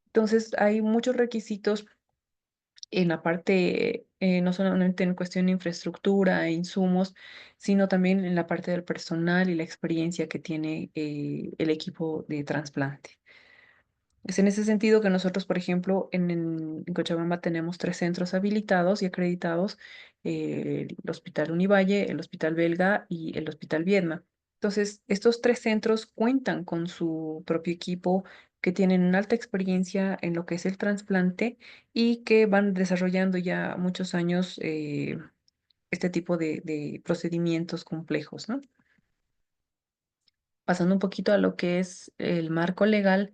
Entonces, hay muchos requisitos en la parte, no solamente en cuestión de infraestructura e insumos, sino también en la parte del personal y la experiencia que tiene el equipo de trasplante. Es en ese sentido que nosotros, por ejemplo, en Cochabamba tenemos 3 centros habilitados y acreditados, el Hospital Univalle, el Hospital Belga y el Hospital Viedma. Entonces, estos 3 centros cuentan con su propio equipo que tienen una alta experiencia en lo que es el trasplante y que van desarrollando ya muchos años este tipo de procedimientos complejos, ¿no? Pasando un poquito a lo que es el marco legal.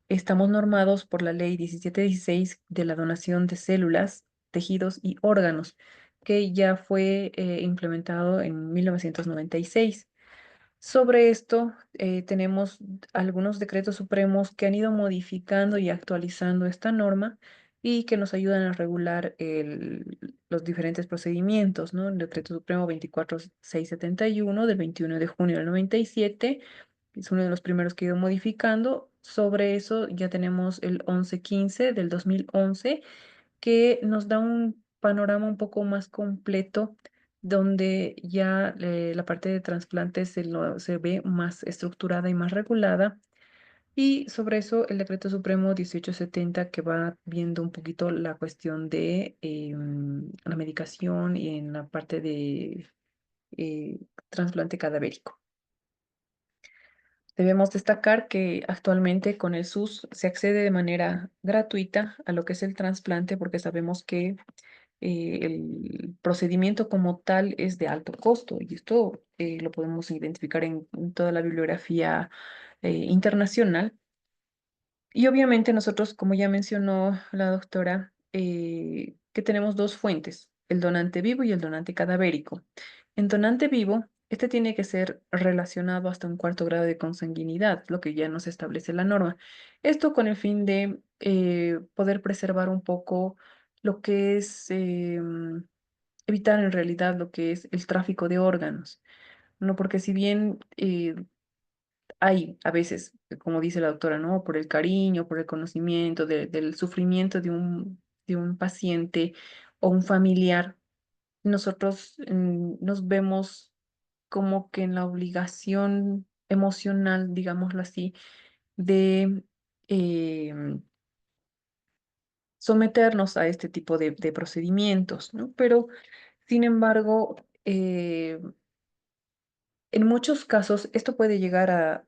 Estamos normados por la Ley 1716 de la donación de células, tejidos y órganos, que ya fue implementado en 1996. Sobre esto, tenemos algunos decretos supremos que han ido modificando y actualizando esta norma y que nos ayudan a regular los diferentes procedimientos, ¿no? El decreto supremo 24671 del 21 de junio del 97 es uno de los primeros que he ido modificando. Sobre eso ya tenemos el 1115 del 2011 que nos da un panorama un poco más completo donde ya la parte de trasplantes se ve más estructurada y más regulada. Y sobre eso el Decreto Supremo 1870 que va viendo un poquito la cuestión de la medicación y en la parte de trasplante cadavérico. Debemos destacar que actualmente con el SUS se accede de manera gratuita a lo que es el trasplante porque sabemos que el procedimiento como tal es de alto costo y esto lo podemos identificar en toda la bibliografía internacional. Y obviamente nosotros, como ya mencionó la doctora, que tenemos 2 fuentes, el donante vivo y el donante cadavérico. En donante vivo, este tiene que ser relacionado hasta un 4 grado de consanguinidad, lo que ya nos establece la norma. Esto con el fin de poder preservar un poco lo que es, evitar en realidad lo que es el tráfico de órganos, ¿no? Porque si bien hay a veces, como dice la doctora, ¿no? Por el cariño, por el conocimiento del sufrimiento de un paciente o un familiar, nosotros nos vemos como que en la obligación emocional, digámoslo así, de someternos a este tipo de procedimientos, ¿no? Pero, sin embargo, en muchos casos esto puede llegar a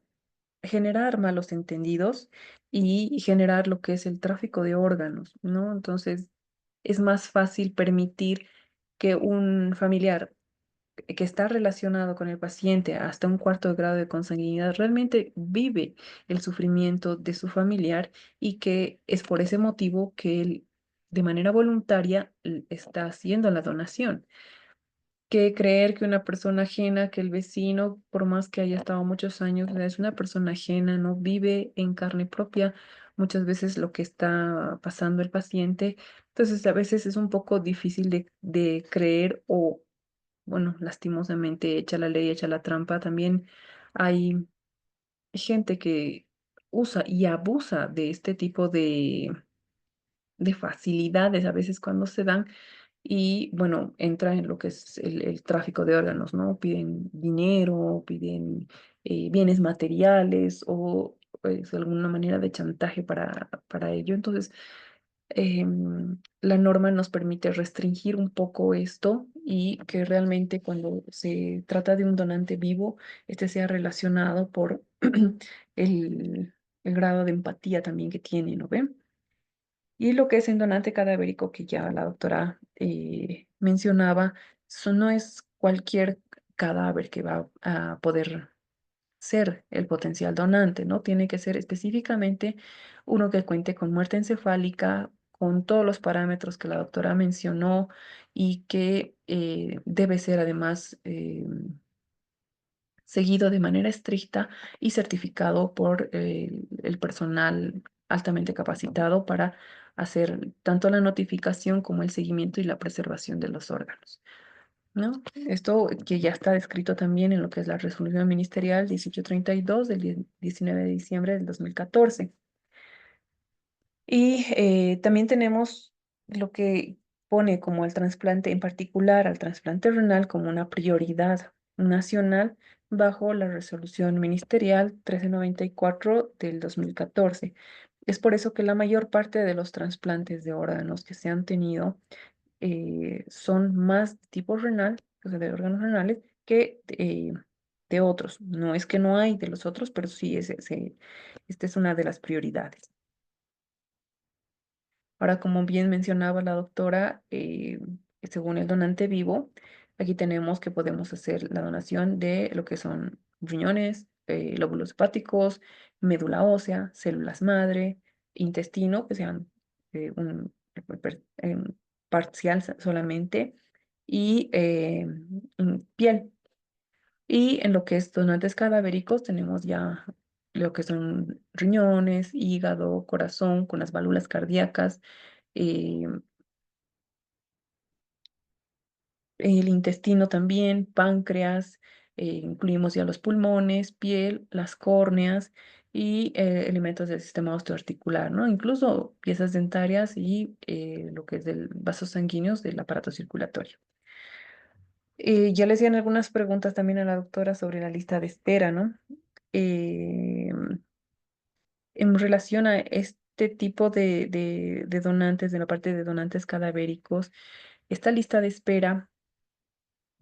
generar malos entendidos y generar lo que es el tráfico de órganos, ¿no? Entonces, es más fácil permitir que un familiar que está relacionado con el paciente hasta un cuarto grado de consanguinidad realmente vive el sufrimiento de su familiar y que es por ese motivo que él de manera voluntaria está haciendo la donación. Que creer que una persona ajena, que el vecino, por más que haya estado muchos años, es una persona ajena, no vive en carne propia muchas veces lo que está pasando el paciente. Entonces, a veces es un poco difícil de creer o bueno, lastimosamente, echa la ley, echa la trampa, también hay gente que usa y abusa de este tipo de facilidades a veces cuando se dan y bueno, entra en lo que es el tráfico de órganos, ¿no? Piden dinero, piden bienes materiales o pues, alguna manera de chantaje para ello. Entonces, la norma nos permite restringir un poco esto y que realmente cuando se trata de un donante vivo, este sea relacionado por el, el grado de empatía también que tiene, ¿no ven? Y lo que es el donante cadavérico que ya la doctora mencionaba, eso no es cualquier cadáver que va a poder ser el potencial donante, ¿no? Tiene que ser específicamente uno que cuente con muerte encefálica, con todos los parámetros que la doctora mencionó y que debe ser además seguido de manera estricta y certificado por el personal altamente capacitado para hacer tanto la notificación como el seguimiento y la preservación de los órganos. ¿No? Esto que ya está descrito también en lo que es la resolución ministerial 1832 del 19 de diciembre del 2014. Y también tenemos lo que pone como el trasplante, en particular al trasplante renal, como una prioridad nacional bajo la resolución ministerial 1394 del 2014. Es por eso que la mayor parte de los trasplantes de órganos que se han tenido son más de tipo renal, o sea, de órganos renales, que de otros. No es que no hay de los otros, pero sí, esta es una de las prioridades. Ahora, como bien mencionaba la doctora, según el donante vivo, aquí tenemos que podemos hacer la donación de lo que son riñones, lóbulos hepáticos, médula ósea, células madre, intestino, que sean un parcial solamente, y piel. Y en lo que es donantes cadavéricos tenemos ya lo que son riñones, hígado, corazón, con las válvulas cardíacas, eh, el intestino también, páncreas, incluimos ya los pulmones, piel, las córneas y elementos del sistema osteoarticular, ¿no? Incluso piezas dentarias y lo que es del vasos sanguíneos del aparato circulatorio. Ya le hacían algunas preguntas también a la doctora sobre la lista de espera, ¿no? Eh, en relación a este tipo de donantes, de la parte de donantes cadavéricos, esta lista de espera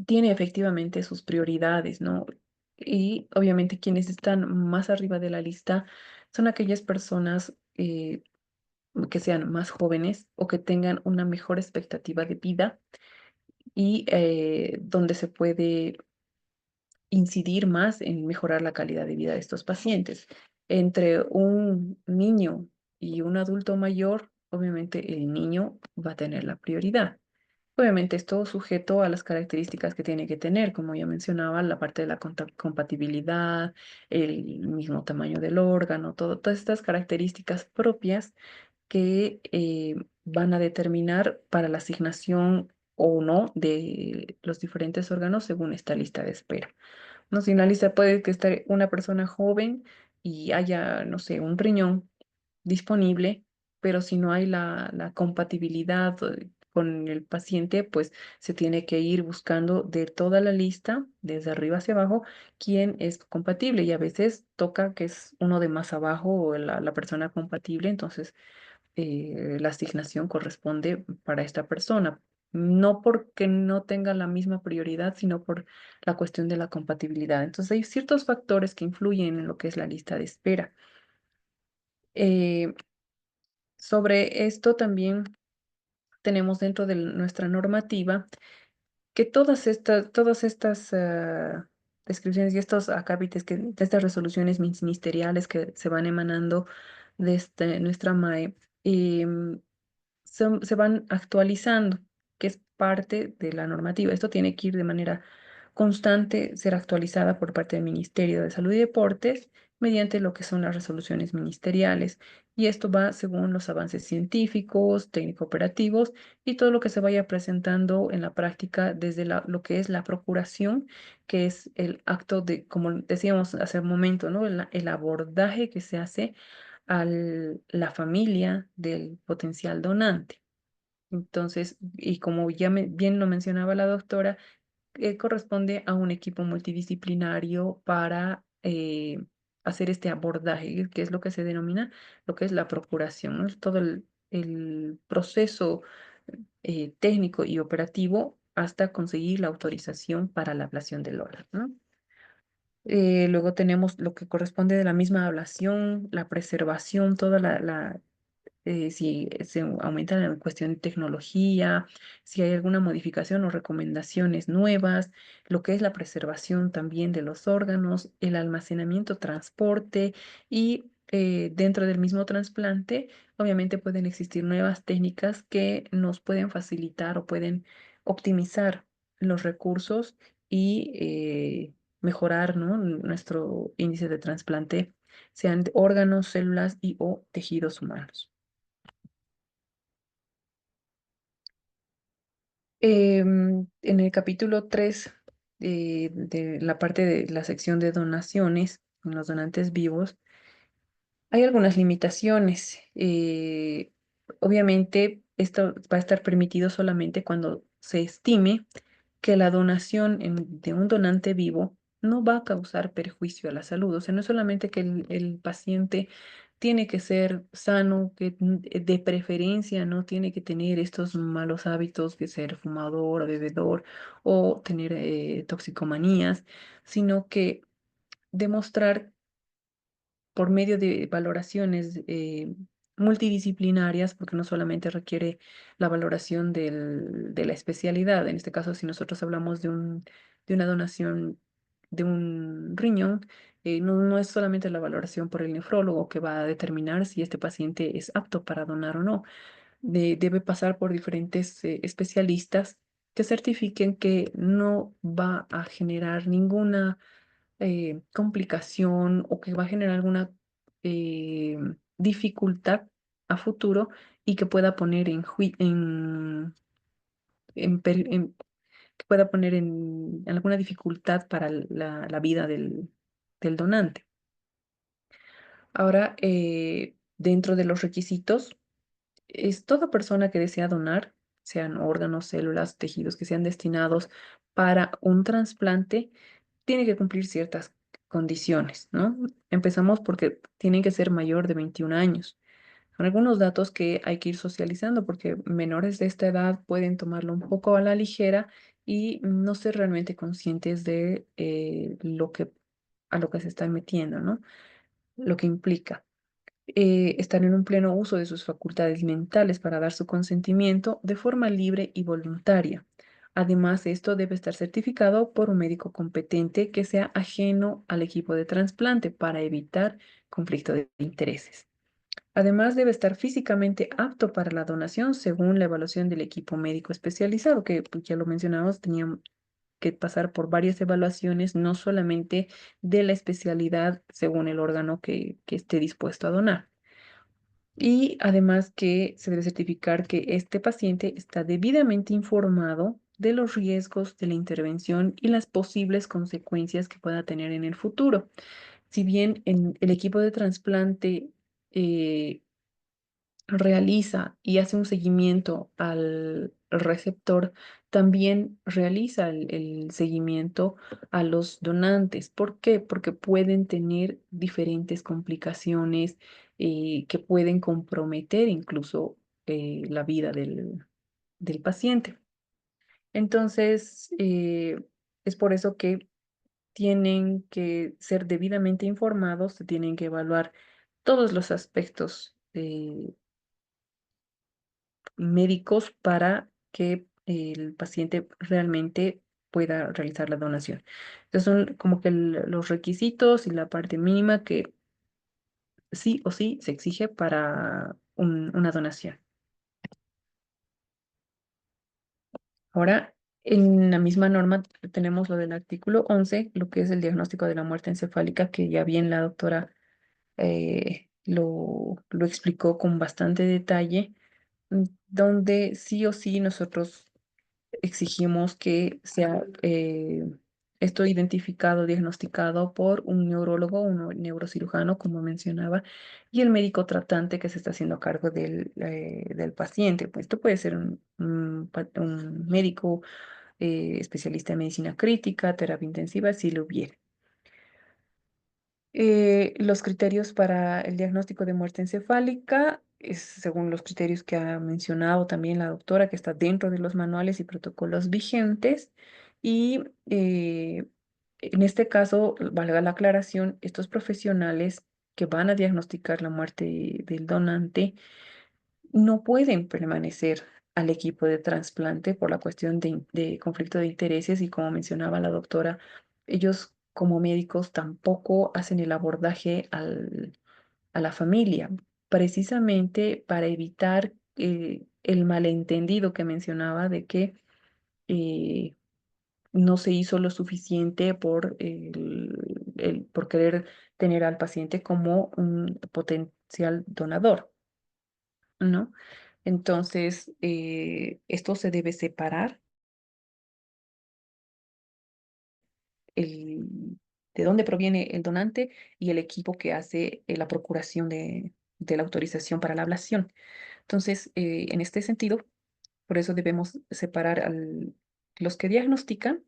tiene efectivamente sus prioridades, ¿no? Y obviamente quienes están más arriba de la lista son aquellas personas que sean más jóvenes o que tengan una mejor expectativa de vida y donde se puede incidir más en mejorar la calidad de vida de estos pacientes. Entre un niño y un adulto mayor, obviamente el niño va a tener la prioridad. Obviamente es todo sujeto a las características que tiene que tener, como ya mencionaba, la parte de la compatibilidad, el mismo tamaño del órgano, todas estas características propias que van a determinar para la asignación o no de los diferentes órganos según esta lista de espera. No, si en la lista puede que esté una persona joven y haya, no sé, un riñón disponible, pero si no hay la compatibilidad con el paciente, pues se tiene que ir buscando de toda la lista, desde arriba hacia abajo, quién es compatible. Y a veces toca que es uno de más abajo o la persona compatible, entonces la asignación corresponde para esta persona. No porque no tenga la misma prioridad, sino por la cuestión de la compatibilidad. Entonces hay ciertos factores que influyen en lo que es la lista de espera. Eh, sobre esto también tenemos dentro de nuestra normativa que todas estas descripciones y estos acápites, de estas resoluciones ministeriales que se van emanando de nuestra MAE, se van actualizando, que es parte de la normativa. Esto tiene que ir de manera constante, ser actualizada por parte del Ministerio de Salud y Deportes mediante lo que son las resoluciones ministeriales. Y esto va según los avances científicos, técnico-operativos y todo lo que se vaya presentando en la práctica desde lo que es la procuración, que es el acto de, como decíamos hace un momento, ¿no? El abordaje que se hace a la familia del potencial donante. Entonces, y como ya bien lo mencionaba la doctora, corresponde a un equipo multidisciplinario para hacer este abordaje, que es lo que se denomina lo que es la procuración, ¿no? Todo el proceso técnico y operativo hasta conseguir la autorización para la ablación del órgano, ¿no? Luego tenemos lo que corresponde de la misma ablación, la preservación, toda si se aumenta la cuestión de tecnología, si hay alguna modificación o recomendaciones nuevas, lo que es la preservación también de los órganos, el almacenamiento, transporte y dentro del mismo trasplante, obviamente pueden existir nuevas técnicas que nos pueden facilitar o pueden optimizar los recursos y mejorar, ¿no? Nuestro índice de trasplante, sean de órganos, células y o tejidos humanos. En el capítulo 3 de la parte de la sección de donaciones en los donantes vivos, hay algunas limitaciones. Obviamente, esto va a estar permitido solamente cuando se estime que la donación de un donante vivo no va a causar perjuicio a la salud. O sea, no es solamente que el paciente tiene que ser sano, que de preferencia no tiene que tener estos malos hábitos de ser fumador o bebedor o tener toxicomanías, sino que demostrar por medio de valoraciones multidisciplinarias, porque no solamente requiere la valoración de la especialidad. En este caso, si nosotros hablamos de una donación de un riñón, no es solamente la valoración por el nefrólogo que va a determinar si este paciente es apto para donar o no. Debe pasar por diferentes especialistas que certifiquen que no va a generar ninguna complicación o que va a generar alguna dificultad a futuro y que pueda poner que pueda poner en alguna dificultad para la vida del donante. Ahora, dentro de los requisitos, es toda persona que desea donar, sean órganos, células, tejidos que sean destinados para un trasplante, tiene que cumplir ciertas condiciones, ¿no? Empezamos porque tienen que ser mayor de 21 años. Son algunos datos que hay que ir socializando porque menores de esta edad pueden tomarlo un poco a la ligera y no ser realmente conscientes de a lo que se están metiendo, ¿no? Lo que implica estar en un pleno uso de sus facultades mentales para dar su consentimiento de forma libre y voluntaria. Además, esto debe estar certificado por un médico competente que sea ajeno al equipo de trasplante para evitar conflicto de intereses. Además, debe estar físicamente apto para la donación según la evaluación del equipo médico especializado, que pues, ya lo mencionamos, tenían que pasar por varias evaluaciones, no solamente de la especialidad según el órgano que esté dispuesto a donar. Y además que se debe certificar que este paciente está debidamente informado de los riesgos de la intervención y las posibles consecuencias que pueda tener en el futuro. Si bien en el equipo de trasplante realiza y hace un seguimiento al receptor, también realiza el seguimiento a los donantes. ¿Por qué? Porque pueden tener diferentes complicaciones que pueden comprometer incluso la vida del paciente. Entonces, es por eso que tienen que ser debidamente informados, se tienen que evaluar todos los aspectos médicos para que el paciente realmente pueda realizar la donación. Estos son como que los requisitos y la parte mínima que sí o sí se exige para una donación. Ahora, en la misma norma tenemos lo del artículo 11, lo que es el diagnóstico de la muerte encefálica, que ya bien la doctora lo explicó con bastante detalle, donde sí o sí nosotros exigimos que sea esto identificado, diagnosticado por un neurólogo, un neurocirujano, como mencionaba, y el médico tratante que se está haciendo cargo del paciente. Pues esto puede ser un médico especialista en medicina crítica, terapia intensiva, si lo hubiera. Los criterios para el diagnóstico de muerte encefálica es según los criterios que ha mencionado también la doctora, que está dentro de los manuales y protocolos vigentes. Y en este caso, valga la aclaración, estos profesionales que van a diagnosticar la muerte del donante no pueden permanecer al equipo de trasplante por la cuestión de conflicto de intereses y como mencionaba la doctora, ellos como médicos tampoco hacen el abordaje a la familia, precisamente para evitar el malentendido que mencionaba de que eh, no se hizo lo suficiente por, por querer tener al paciente como un potencial donador, ¿no? Entonces, esto se debe separar, de dónde proviene el donante y el equipo que hace la procuración de la autorización para la ablación. Entonces, en este sentido, por eso debemos separar los que diagnostican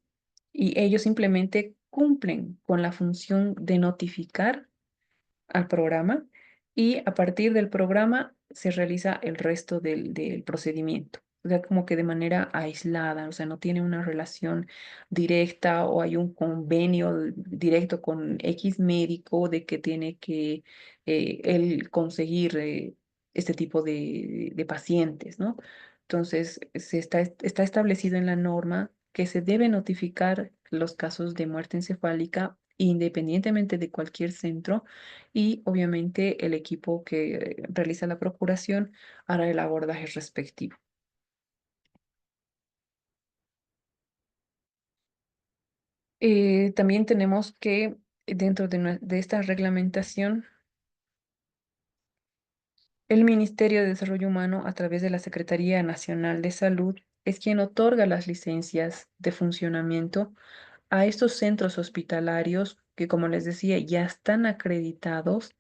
y ellos simplemente cumplen con la función de notificar al programa y a partir del programa se realiza el resto del procedimiento. O sea, como que de manera aislada, o sea, no tiene una relación directa o hay un convenio directo con X médico de que tiene que él conseguir este tipo de pacientes, ¿no? Entonces, está establecido en la norma que se debe notificar los casos de muerte encefálica independientemente de cualquier centro y obviamente el equipo que realiza la procuración hará el abordaje respectivo. También tenemos que dentro de esta reglamentación, el Ministerio de Desarrollo Humano a través de la Secretaría Nacional de Salud es quien otorga las licencias de funcionamiento a estos centros hospitalarios que, como les decía, ya están acreditados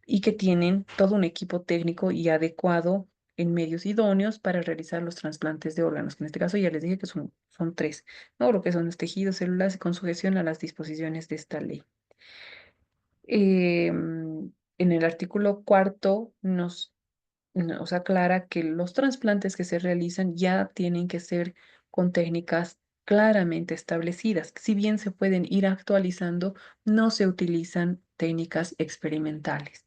y que tienen todo un equipo técnico y adecuado en medios idóneos para realizar los trasplantes de órganos, que en este caso ya les dije que son tres, ¿no? Lo que son los tejidos, células y con sujeción a las disposiciones de esta ley. En el artículo cuarto nos aclara que los trasplantes que se realizan ya tienen que ser con técnicas claramente establecidas. Si bien se pueden ir actualizando, no se utilizan técnicas experimentales.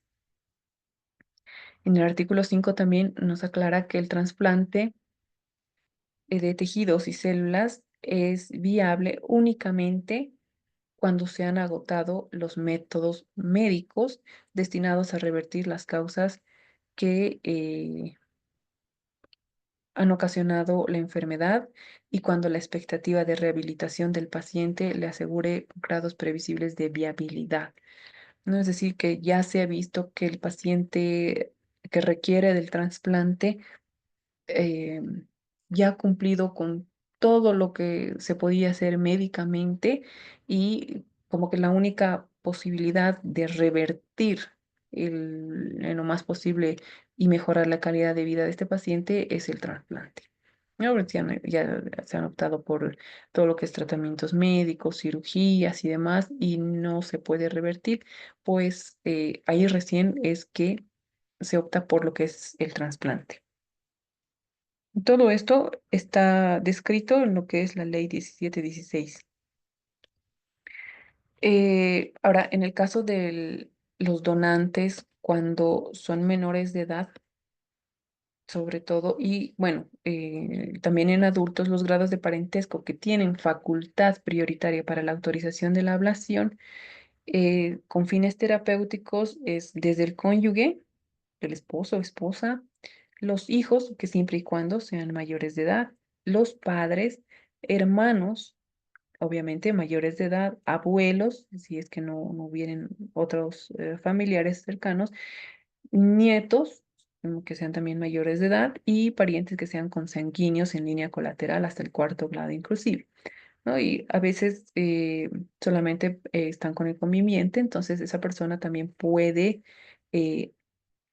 En el artículo 5 también nos aclara que el trasplante de tejidos y células es viable únicamente cuando se han agotado los métodos médicos destinados a revertir las causas que han ocasionado la enfermedad y cuando la expectativa de rehabilitación del paciente le asegure grados previsibles de viabilidad. ¿No? Es decir, que ya se ha visto que el paciente que requiere del trasplante eh, ya ha cumplido con todo lo que se podía hacer médicamente y como que la única posibilidad de revertir en lo más posible y mejorar la calidad de vida de este paciente es el trasplante. Ahora ya se han optado por todo lo que es tratamientos médicos, cirugías y demás, y no se puede revertir, pues ahí recién es que se opta por lo que es el trasplante. Todo esto está descrito en lo que es la ley 1716. Ahora, en el caso de los donantes, cuando son menores de edad, sobre todo, y bueno, también en adultos, los grados de parentesco que tienen facultad prioritaria para la autorización de la ablación con fines terapéuticos es desde el cónyuge, el esposo o esposa, los hijos, que siempre y cuando sean mayores de edad, los padres, hermanos, obviamente mayores de edad, abuelos, si es que no vienen otros familiares cercanos, nietos, que sean también mayores de edad, y parientes que sean consanguíneos en línea colateral hasta el cuarto grado inclusive, ¿no? Y a veces solamente están con el conviviente, entonces esa persona también puede eh,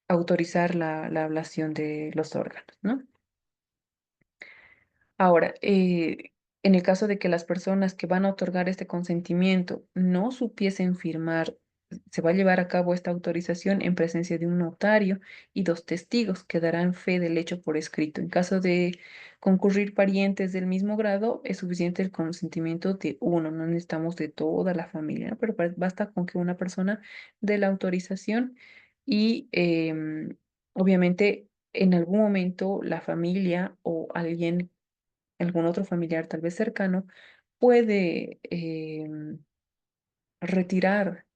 autorizar la ablación de los órganos, ¿no? Ahora, en el caso de que las personas que van a otorgar este consentimiento no supiesen firmar, se va a llevar a cabo esta autorización en presencia de un notario y dos testigos que darán fe del hecho por escrito. En caso de concurrir parientes del mismo grado, es suficiente el consentimiento de uno, no necesitamos de toda la familia, ¿no? Pero basta con que una persona dé la autorización y obviamente en algún momento la familia o alguien algún otro familiar tal vez cercano, puede retirar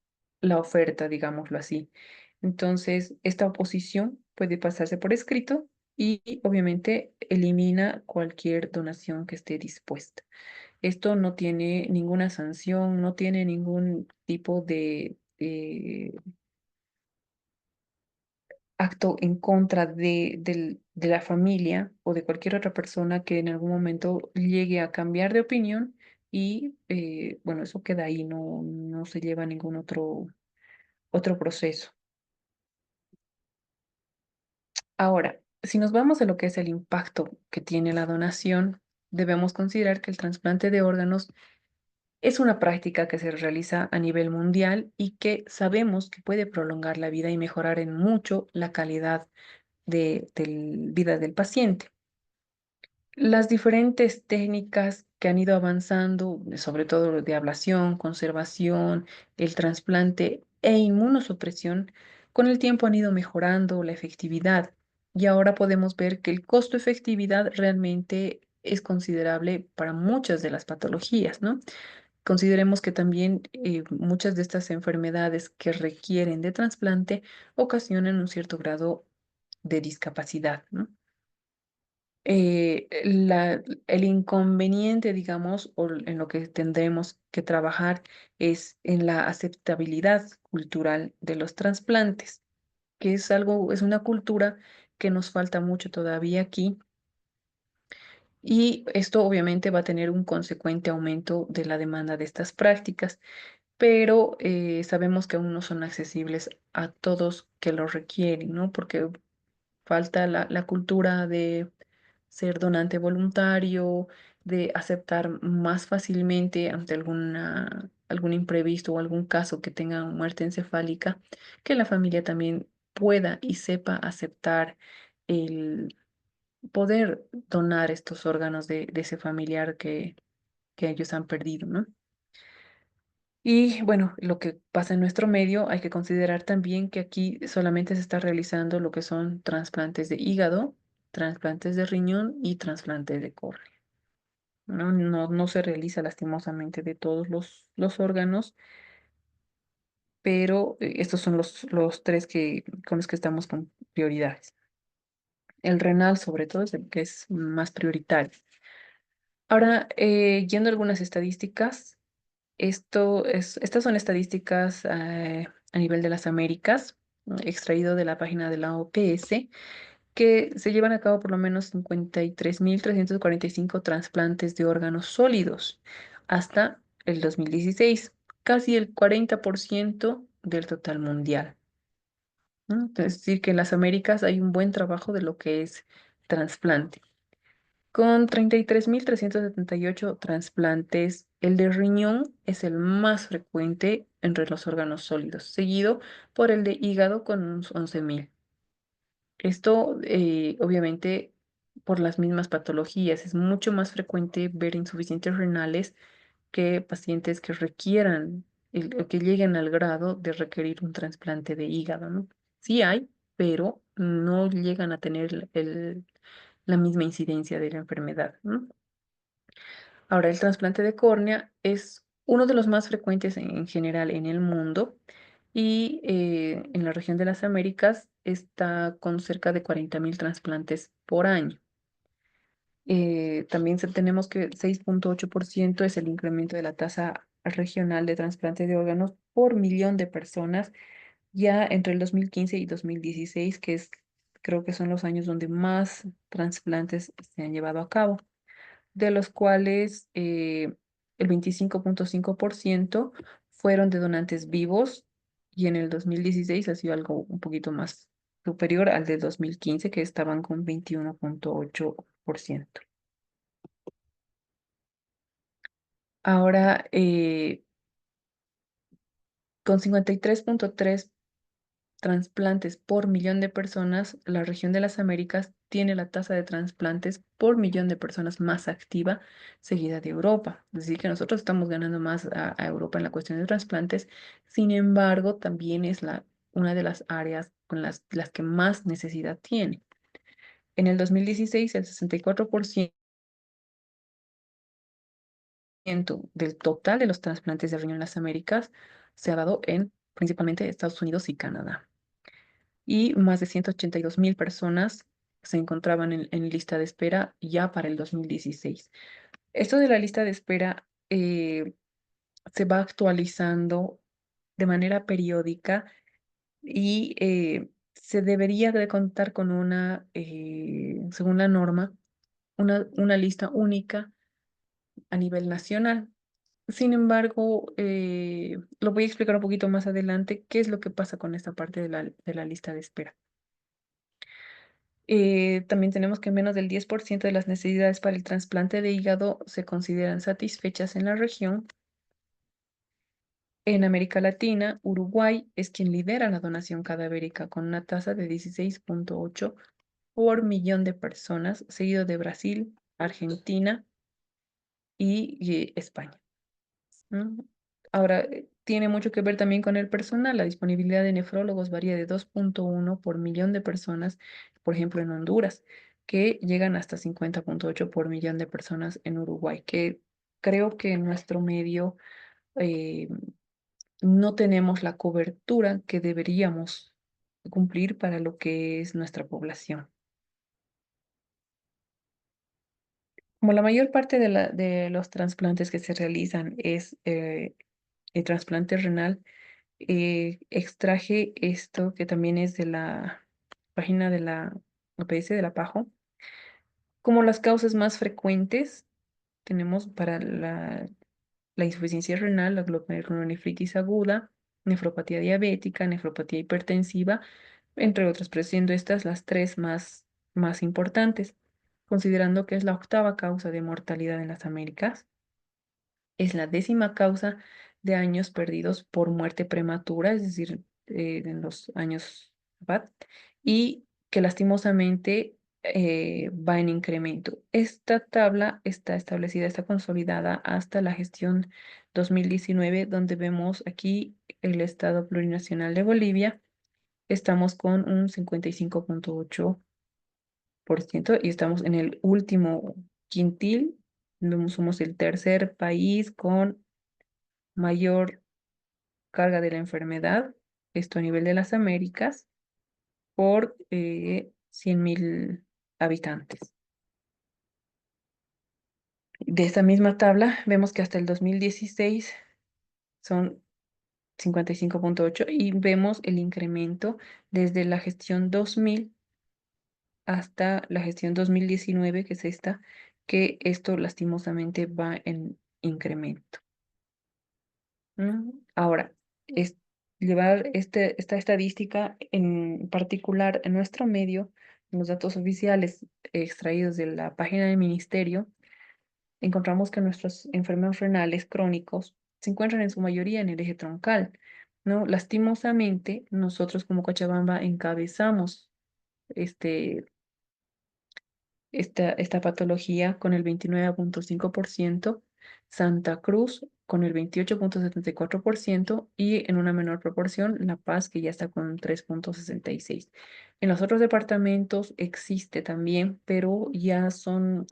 la oferta, digámoslo así. Entonces, esta oposición puede pasarse por escrito y obviamente elimina cualquier donación que esté dispuesta. Esto no tiene ninguna sanción, no tiene ningún tipo de acto en contra de la familia o de cualquier otra persona que en algún momento llegue a cambiar de opinión y bueno, eso queda ahí, no se lleva a ningún otro proceso. Ahora, si nos vamos a lo que es el impacto que tiene la donación, debemos considerar que el trasplante de órganos es una práctica que se realiza a nivel mundial y que sabemos que puede prolongar la vida y mejorar en mucho la calidad de vida del paciente. Las diferentes técnicas que han ido avanzando, sobre todo de ablación, conservación, el trasplante e inmunosupresión, con el tiempo han ido mejorando la efectividad y ahora podemos ver que el costo-efectividad realmente es considerable para muchas de las patologías, ¿no? Consideremos que también muchas de estas enfermedades que requieren de trasplante ocasionan un cierto grado de discapacidad, ¿no? El inconveniente, digamos, o en lo que tendremos que trabajar es en la aceptabilidad cultural de los trasplantes, que es algo, es una cultura que nos falta mucho todavía aquí. Y esto obviamente va a tener un consecuente aumento de la demanda de estas prácticas, pero sabemos que aún no son accesibles a todos que lo requieren, ¿no? Porque falta la cultura de ser donante voluntario, de aceptar más fácilmente ante algún imprevisto o algún caso que tenga muerte encefálica, que la familia también pueda y sepa aceptar el poder donar estos órganos de ese familiar que ellos han perdido, ¿no? Y bueno, lo que pasa en nuestro medio, hay que considerar también que aquí solamente se está realizando lo que son trasplantes de hígado, trasplantes de riñón y trasplantes de córnea. No se realiza lastimosamente de todos los órganos, pero estos son los tres con los que estamos con prioridades. El renal, sobre todo, es el que es más prioritario. Ahora, yendo a algunas estadísticas, estas son estadísticas a nivel de las Américas, ¿no? Extraído de la página de la OPS, que se llevan a cabo por lo menos 53.345 trasplantes de órganos sólidos hasta el 2016, casi el 40% del total mundial. ¿no? Es decir, que en las Américas hay un buen trabajo de lo que es trasplante. Con 33.378 trasplantes, el de riñón es el más frecuente entre los órganos sólidos, seguido por el de hígado con unos 11.000. Esto, obviamente, por las mismas patologías, es mucho más frecuente ver insuficientes renales que pacientes que requieran, o que lleguen al grado de requerir un trasplante de hígado, ¿no? Sí hay, pero no llegan a tener la misma incidencia de la enfermedad, ¿no? Ahora, el trasplante de córnea es uno de los más frecuentes en general en el mundo y en la región de las Américas está con cerca de 40.000 trasplantes por año. También tenemos que 6,8% es el incremento de la tasa regional de trasplante de órganos por millón de personas ya entre el 2015 y 2016, creo que son los años donde más trasplantes se han llevado a cabo, de los cuales el 25,5% fueron de donantes vivos y en el 2016 ha sido algo un poquito más superior al de 2015, que estaban con 21,8%. Ahora, con 53,3 trasplantes por millón de personas, la región de las Américas tiene la tasa de trasplantes por millón de personas más activa, seguida de Europa. Es decir, que nosotros estamos ganando más a Europa en la cuestión de trasplantes. Sin embargo, también es una de las áreas con las que más necesidad tiene. En el 2016, el 64% del total de los trasplantes de riñón en las Américas se ha dado en principalmente Estados Unidos y Canadá. Y más de 182.000 personas se encontraban en lista de espera ya para el 2016. Esto de la lista de espera se va actualizando de manera periódica y se debería de contar con según la norma, una lista única a nivel nacional. Sin embargo, lo voy a explicar un poquito más adelante qué es lo que pasa con esta parte de la lista de espera. También tenemos que menos del 10% de las necesidades para el trasplante de hígado se consideran satisfechas en la región. En América Latina, Uruguay es quien lidera la donación cadavérica con una tasa de 16,8 por millón de personas, seguido de Brasil, Argentina y España. ¿No? Ahora, tiene mucho que ver también con el personal. La disponibilidad de nefrólogos varía de 2,1 por millón de personas, por ejemplo, en Honduras, que llegan hasta 50,8 por millón de personas en Uruguay, que creo que en nuestro medio eh, no tenemos la cobertura que deberíamos cumplir para lo que es nuestra población. Como la mayor parte de los trasplantes que se realizan es el trasplante renal, extraje esto que también es de la página de la OPS de la PAJO. Como las causas más frecuentes tenemos para la insuficiencia renal, la glomerulonefritis aguda, nefropatía diabética, nefropatía hipertensiva, entre otras, pero siendo estas las tres más importantes, considerando que es la octava causa de mortalidad en las Américas. Es la 10ª causa de años perdidos por muerte prematura, es decir, en los años BAT, y que lastimosamente va en incremento. Esta tabla está establecida, está consolidada hasta la gestión 2019, donde vemos aquí el Estado Plurinacional de Bolivia. Estamos con un 55,8% y estamos en el último quintil. Somos el tercer país con mayor carga de la enfermedad, esto a nivel de las Américas, por 100.000 habitantes. De esta misma tabla vemos que hasta el 2016 son 55,8 y vemos el incremento desde la gestión 2000 hasta la gestión 2019, que es esta, que esto lastimosamente va en incremento. Ahora, llevar esta estadística en particular en nuestro medio, en los datos oficiales extraídos de la página del ministerio, encontramos que nuestros enfermos renales crónicos se encuentran en su mayoría en el eje troncal, ¿no? Lastimosamente, nosotros como Cochabamba encabezamos este, esta patología con el 29,5%, Santa Cruz con el 28,74% y en una menor proporción La Paz, que ya está con 3,66%. En los otros departamentos existe también, pero ya son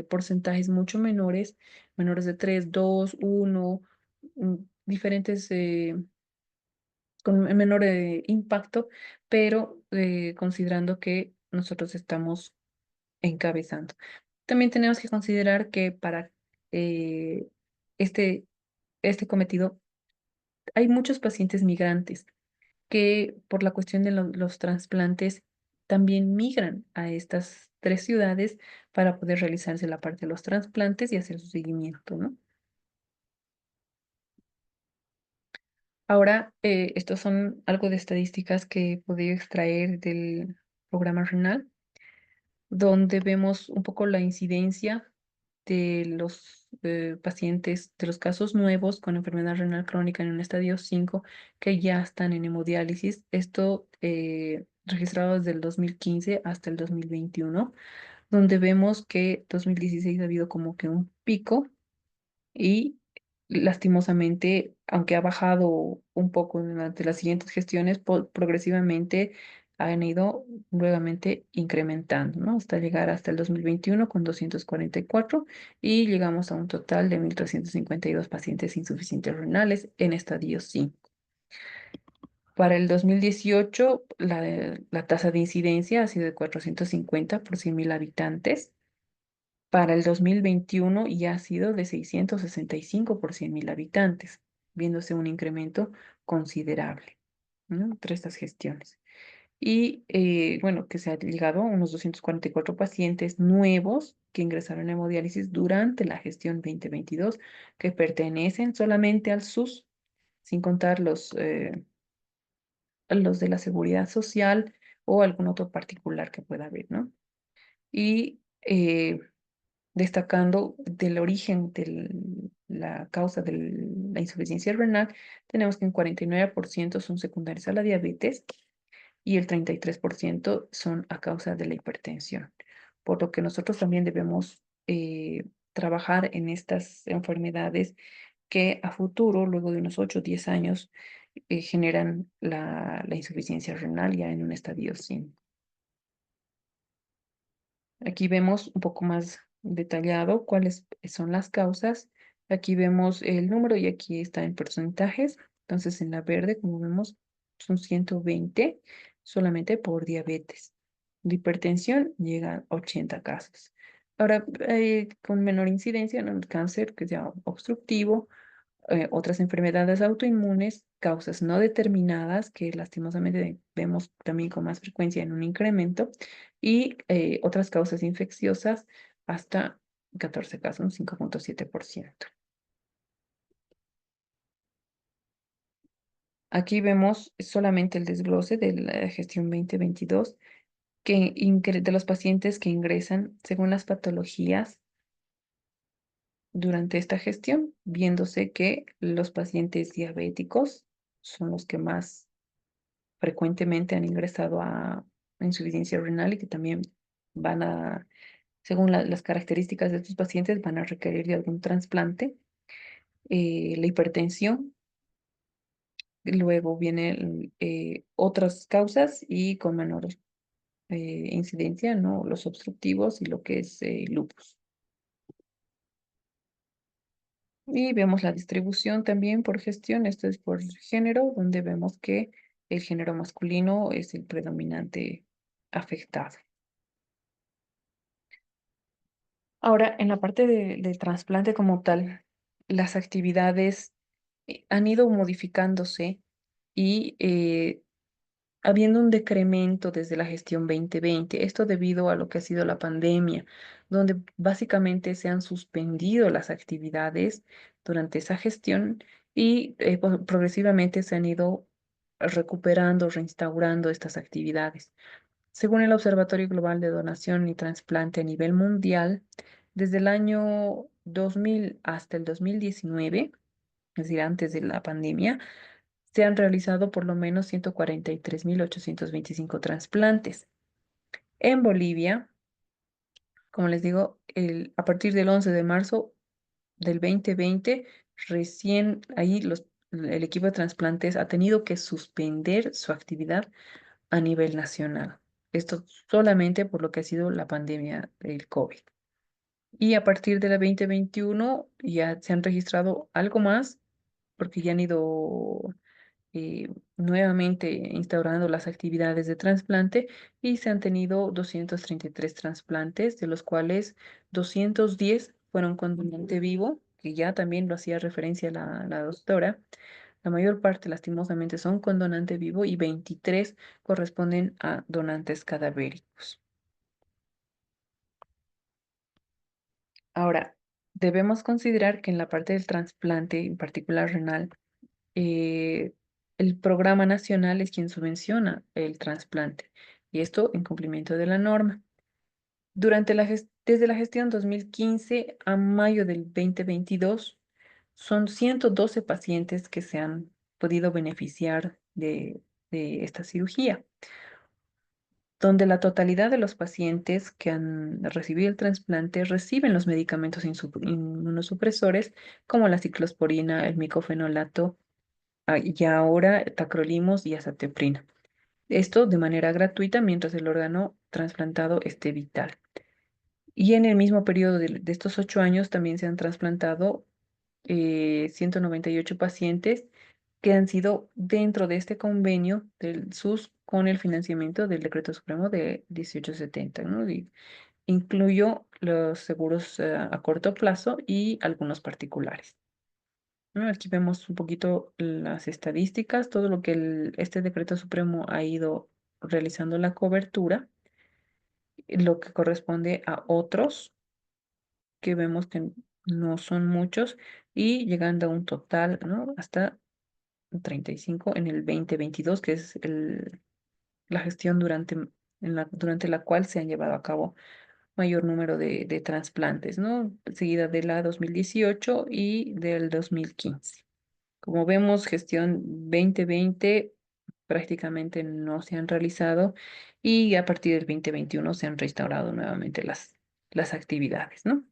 porcentajes mucho menores, menores de 3, 2, 1, diferentes con menor impacto, pero considerando que nosotros estamos encabezando. También tenemos que considerar que para eh, este, este cometido hay muchos pacientes migrantes que por la cuestión de los trasplantes también migran a estas tres ciudades para poder realizarse la parte de los trasplantes y hacer su seguimiento, ¿no? Ahora, estos son algo de estadísticas que he podido extraer del programa renal, donde vemos un poco la incidencia de los pacientes, de los casos nuevos con enfermedad renal crónica en un estadio 5 que ya están en hemodiálisis. Esto registrado desde el 2015 hasta el 2021, donde vemos que 2016 ha habido como que un pico y lastimosamente, aunque ha bajado un poco durante las siguientes gestiones, progresivamente han ido nuevamente incrementando, ¿no? Hasta llegar hasta el 2021 con 244 y llegamos a un total de 1.352 pacientes insuficientes renales en estadio 5. Para el 2018, la tasa de incidencia ha sido de 450 por 100.000 habitantes. Para el 2021 ya ha sido de 665 por 100.000 habitantes, viéndose un incremento considerable, ¿no? Entre estas gestiones. Y bueno, que se ha llegado a unos 244 pacientes nuevos que ingresaron a hemodiálisis durante la gestión 2022, que pertenecen solamente al SUS, sin contar los de la seguridad social o algún otro particular que pueda haber, ¿no? Y destacando del origen de la causa de la insuficiencia renal, tenemos que un 49% son secundarios a la diabetes y el 33% son a causa de la hipertensión. Por lo que nosotros también debemos trabajar en estas enfermedades que a futuro, luego de unos 8 o 10 años, generan la insuficiencia renal ya en un estadio 5. Aquí vemos un poco más detallado cuáles son las causas. Aquí vemos el número y aquí está en porcentajes. Entonces, en la verde, como vemos, son 120 solamente por diabetes. De hipertensión llegan 80 casos. Ahora, con menor incidencia en el cáncer, que es ya obstructivo, otras enfermedades autoinmunes, causas no determinadas, que lastimosamente vemos también con más frecuencia en un incremento, y otras causas infecciosas hasta 14 casos, un 5,7%. Aquí vemos solamente el desglose de la gestión 2022 de los pacientes que ingresan según las patologías durante esta gestión, viéndose que los pacientes diabéticos son los que más frecuentemente han ingresado a insuficiencia renal y que también van a, según las características de estos pacientes, van a requerir de algún trasplante. La hipertensión, luego vienen otras causas y con menor incidencia, ¿no? Los obstructivos y lo que es lupus. Y vemos la distribución también por gestión, esto es por género, donde vemos que el género masculino es el predominante afectado. Ahora, en la parte del trasplante como tal, las actividades han ido modificándose y habiendo un decremento desde la gestión 2020, esto debido a lo que ha sido la pandemia, donde básicamente se han suspendido las actividades durante esa gestión y progresivamente se han ido recuperando, reinstaurando estas actividades. Según el Observatorio Global de Donación y Trasplante a nivel mundial, desde el año 2000 hasta el 2019, es decir, antes de la pandemia, se han realizado por lo menos 143.825 trasplantes. En Bolivia, como les digo, a partir del 11 de marzo del 2020, recién ahí el equipo de trasplantes ha tenido que suspender su actividad a nivel nacional. Esto solamente por lo que ha sido la pandemia del COVID. Y a partir de la 2021 ya se han registrado algo más, porque ya han ido nuevamente instaurando las actividades de trasplante y se han tenido 233 trasplantes, de los cuales 210 fueron con donante vivo, que ya también lo hacía referencia la doctora. La mayor parte, lastimosamente, son con donante vivo y 23 corresponden a donantes cadavéricos. Ahora, debemos considerar que en la parte del trasplante, en particular renal, eh, el programa nacional es quien subvenciona el trasplante, y esto en cumplimiento de la norma. Desde la gestión 2015 a mayo del 2022, son 112 pacientes que se han podido beneficiar de esta cirugía, donde la totalidad de los pacientes que han recibido el trasplante reciben los medicamentos inmunosupresores como la ciclosporina, el micofenolato, y ahora tacrolimus y azathioprina. Esto de manera gratuita mientras el órgano trasplantado esté vital. Y en el mismo periodo de estos 8 años también se han trasplantado 198 pacientes que han sido dentro de este convenio del SUS con el financiamiento del Decreto Supremo de 1870, ¿no? Y incluyó los seguros a corto plazo y algunos particulares, ¿no? Aquí vemos un poquito las estadísticas, todo lo que este Decreto Supremo ha ido realizando la cobertura, lo que corresponde a otros, que vemos que no son muchos, y llegando a un total, ¿no? Hasta 35 en el 2022, que es la gestión durante la cual se han llevado a cabo mayor número de trasplantes, ¿no? Seguida de la 2018 y del 2015. Como vemos, gestión 2020 prácticamente no se han realizado, y a partir del 2021 se han restaurado nuevamente las actividades, ¿no?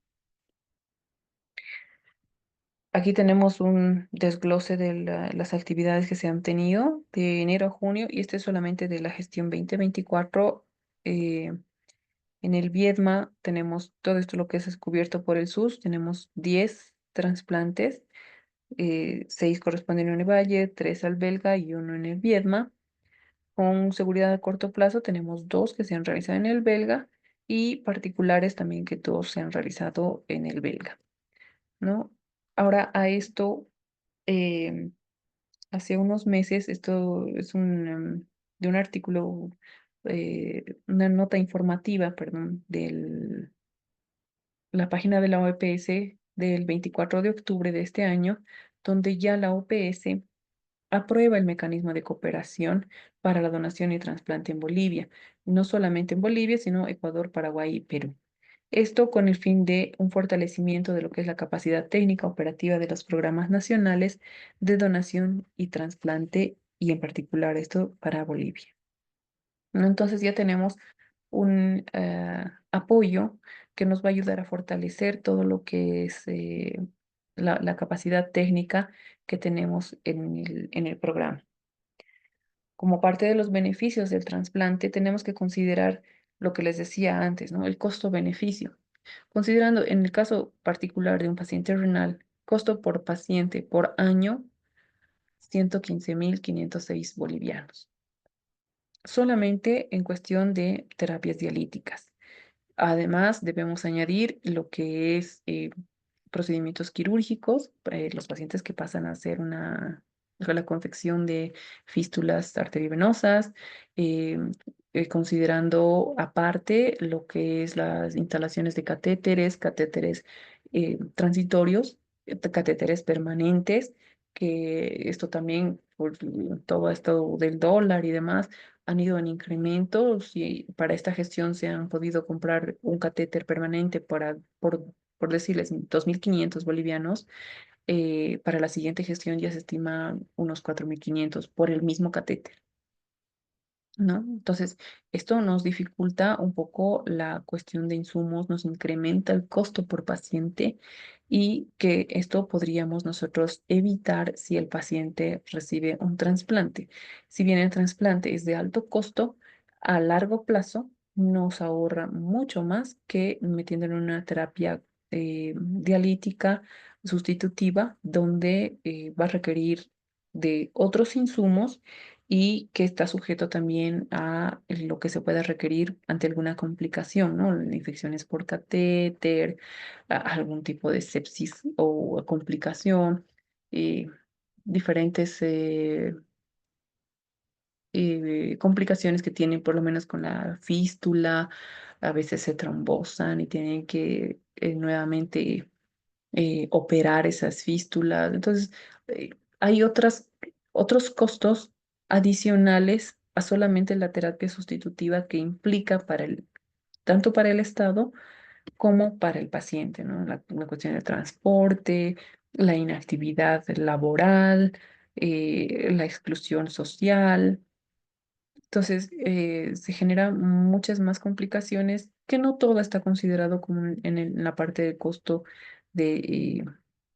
Aquí tenemos un desglose de las actividades que se han tenido de enero a junio, y este es solamente de la gestión 2024. Eh, en el Viedma tenemos todo esto lo que es cubierto por el SUS. Tenemos 10 trasplantes, 6 corresponden a Univalle, 3 al Belga y 1 en el Viedma. Con seguridad a corto plazo tenemos 2 que se han realizado en el Belga, y particulares también que todos se han realizado en el Belga, ¿no? Ahora a esto, em, hace unos meses, esto es de un artículo, una nota informativa, perdón, de la página de la OPS del 24 de octubre de este año, donde ya la OPS aprueba el mecanismo de cooperación para la donación y trasplante en Bolivia, no solamente en Bolivia, sino Ecuador, Paraguay y Perú. Esto con el fin de un fortalecimiento de lo que es la capacidad técnica operativa de los programas nacionales de donación y trasplante, y en particular esto para Bolivia, ¿no? Entonces ya tenemos un apoyo que nos va a ayudar a fortalecer todo lo que es la capacidad técnica que tenemos en el programa. Como parte de los beneficios del trasplante, tenemos que considerar lo que les decía antes, ¿no? El costo-beneficio. Considerando en el caso particular de un paciente renal, costo por paciente por año, 115.506 bolivianos. Solamente en cuestión de terapias dialíticas. Además, debemos añadir lo que es procedimientos quirúrgicos, los pacientes que pasan a hacer la confección de fístulas arteriovenosas, eh, considerando aparte lo que es las instalaciones de catéteres transitorios, catéteres permanentes, que esto también por todo esto del dólar y demás, han ido en incremento. Y para esta gestión se han podido comprar un catéter permanente por decirles, 2.500 bolivianos. Para la siguiente gestión ya se estima unos 4.500 por el mismo catéter, ¿no? Entonces, esto nos dificulta un poco la cuestión de insumos, nos incrementa el costo por paciente y que esto podríamos nosotros evitar si el paciente recibe un trasplante. Si bien el trasplante es de alto costo, a largo plazo nos ahorra mucho más que metiéndolo en una terapia dialítica sustitutiva, donde va a requerir de otros insumos y que está sujeto también a lo que se pueda requerir ante alguna complicación, ¿no? Infecciones por catéter, algún tipo de sepsis o complicación, eh, diferentes complicaciones que tienen, por lo menos con la fístula, a veces se trombosan y tienen que nuevamente operar esas fístulas. Entonces, hay otros costos adicionales a solamente la terapia sustitutiva que implica tanto para el Estado como para el paciente, ¿no? La cuestión del transporte, la inactividad laboral, la exclusión social. Entonces, se generan muchas más complicaciones que no todo está considerado como en la parte de costo de, eh,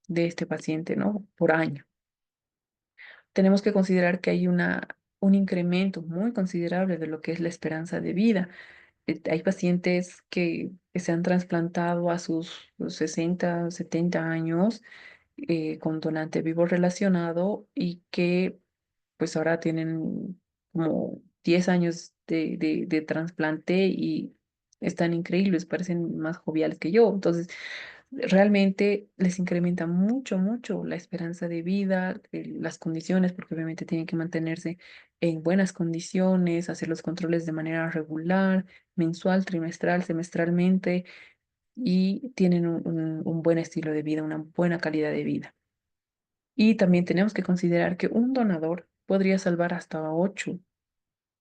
de este paciente, ¿no? Por año. Tenemos que considerar que hay un incremento muy considerable de lo que es la esperanza de vida. Hay pacientes que se han trasplantado a sus 60, 70 años con donante vivo relacionado y que pues ahora tienen como 10 años de trasplante y están increíbles, parecen más joviales que yo. Entonces, realmente les incrementa mucho, mucho la esperanza de vida, las condiciones, porque obviamente tienen que mantenerse en buenas condiciones, hacer los controles de manera regular, mensual, trimestral, semestralmente, y tienen un buen estilo de vida, una buena calidad de vida. Y también tenemos que considerar que un donador podría salvar hasta 8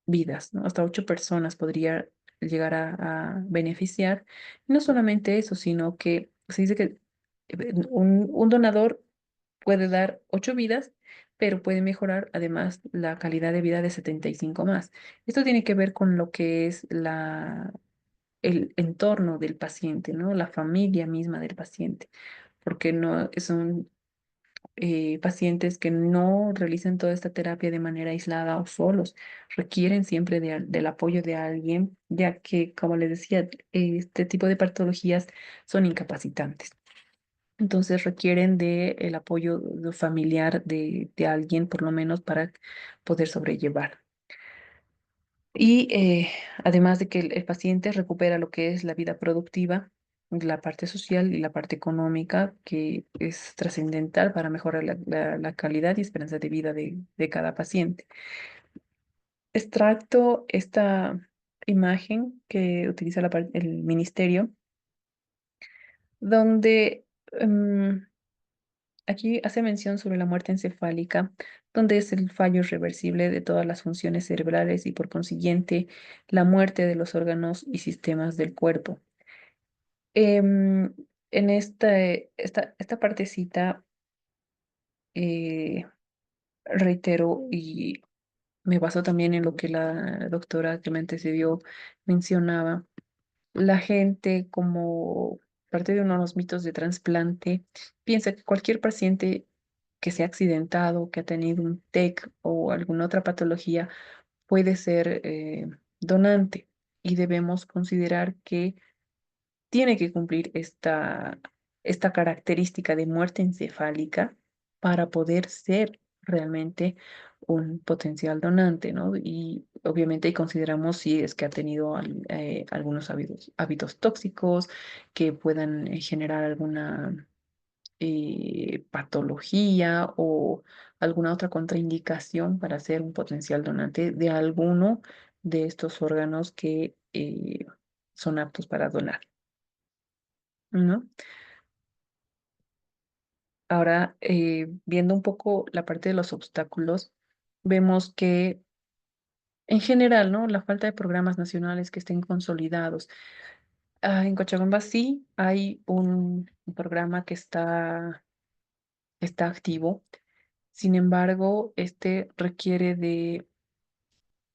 vidas, ¿no? Hasta 8 personas podría llegar a beneficiar. No solamente eso, sino que se dice que un donador puede dar 8 vidas, pero puede mejorar además la calidad de vida de 75 más. Esto tiene que ver con lo que es el entorno del paciente, ¿no? La familia misma del paciente, porque no son pacientes que no realizan toda esta terapia de manera aislada o solos, requieren siempre del apoyo de alguien, ya que, como les decía, este tipo de patologías son incapacitantes. Entonces requieren el apoyo familiar de alguien, por lo menos, para poder sobrellevar. Y además de que el paciente recupera lo que es la vida productiva, la parte social y la parte económica, que es trascendental para mejorar la calidad y esperanza de vida de cada paciente. Extracto esta imagen que utiliza el ministerio, donde aquí hace mención sobre la muerte encefálica, donde es el fallo irreversible de todas las funciones cerebrales y por consiguiente la muerte de los órganos y sistemas del cuerpo. En esta partecita, reitero y me baso también en lo que la doctora que me antecedió mencionaba. La gente, como parte de uno de los mitos de trasplante, piensa que cualquier paciente que se ha accidentado, que ha tenido un TEC o alguna otra patología, puede ser donante y debemos considerar que tiene que cumplir esta característica de muerte encefálica para poder ser realmente un potencial donante, ¿no? Y obviamente ahí consideramos si es que ha tenido algunos hábitos tóxicos que puedan generar alguna patología o alguna otra contraindicación para ser un potencial donante de alguno de estos órganos que son aptos para donar, ¿no? Ahora, viendo un poco la parte de los obstáculos, vemos que en general, ¿no? La falta de programas nacionales que estén consolidados. En Cochabamba sí hay un programa que está activo. Sin embargo, este requiere de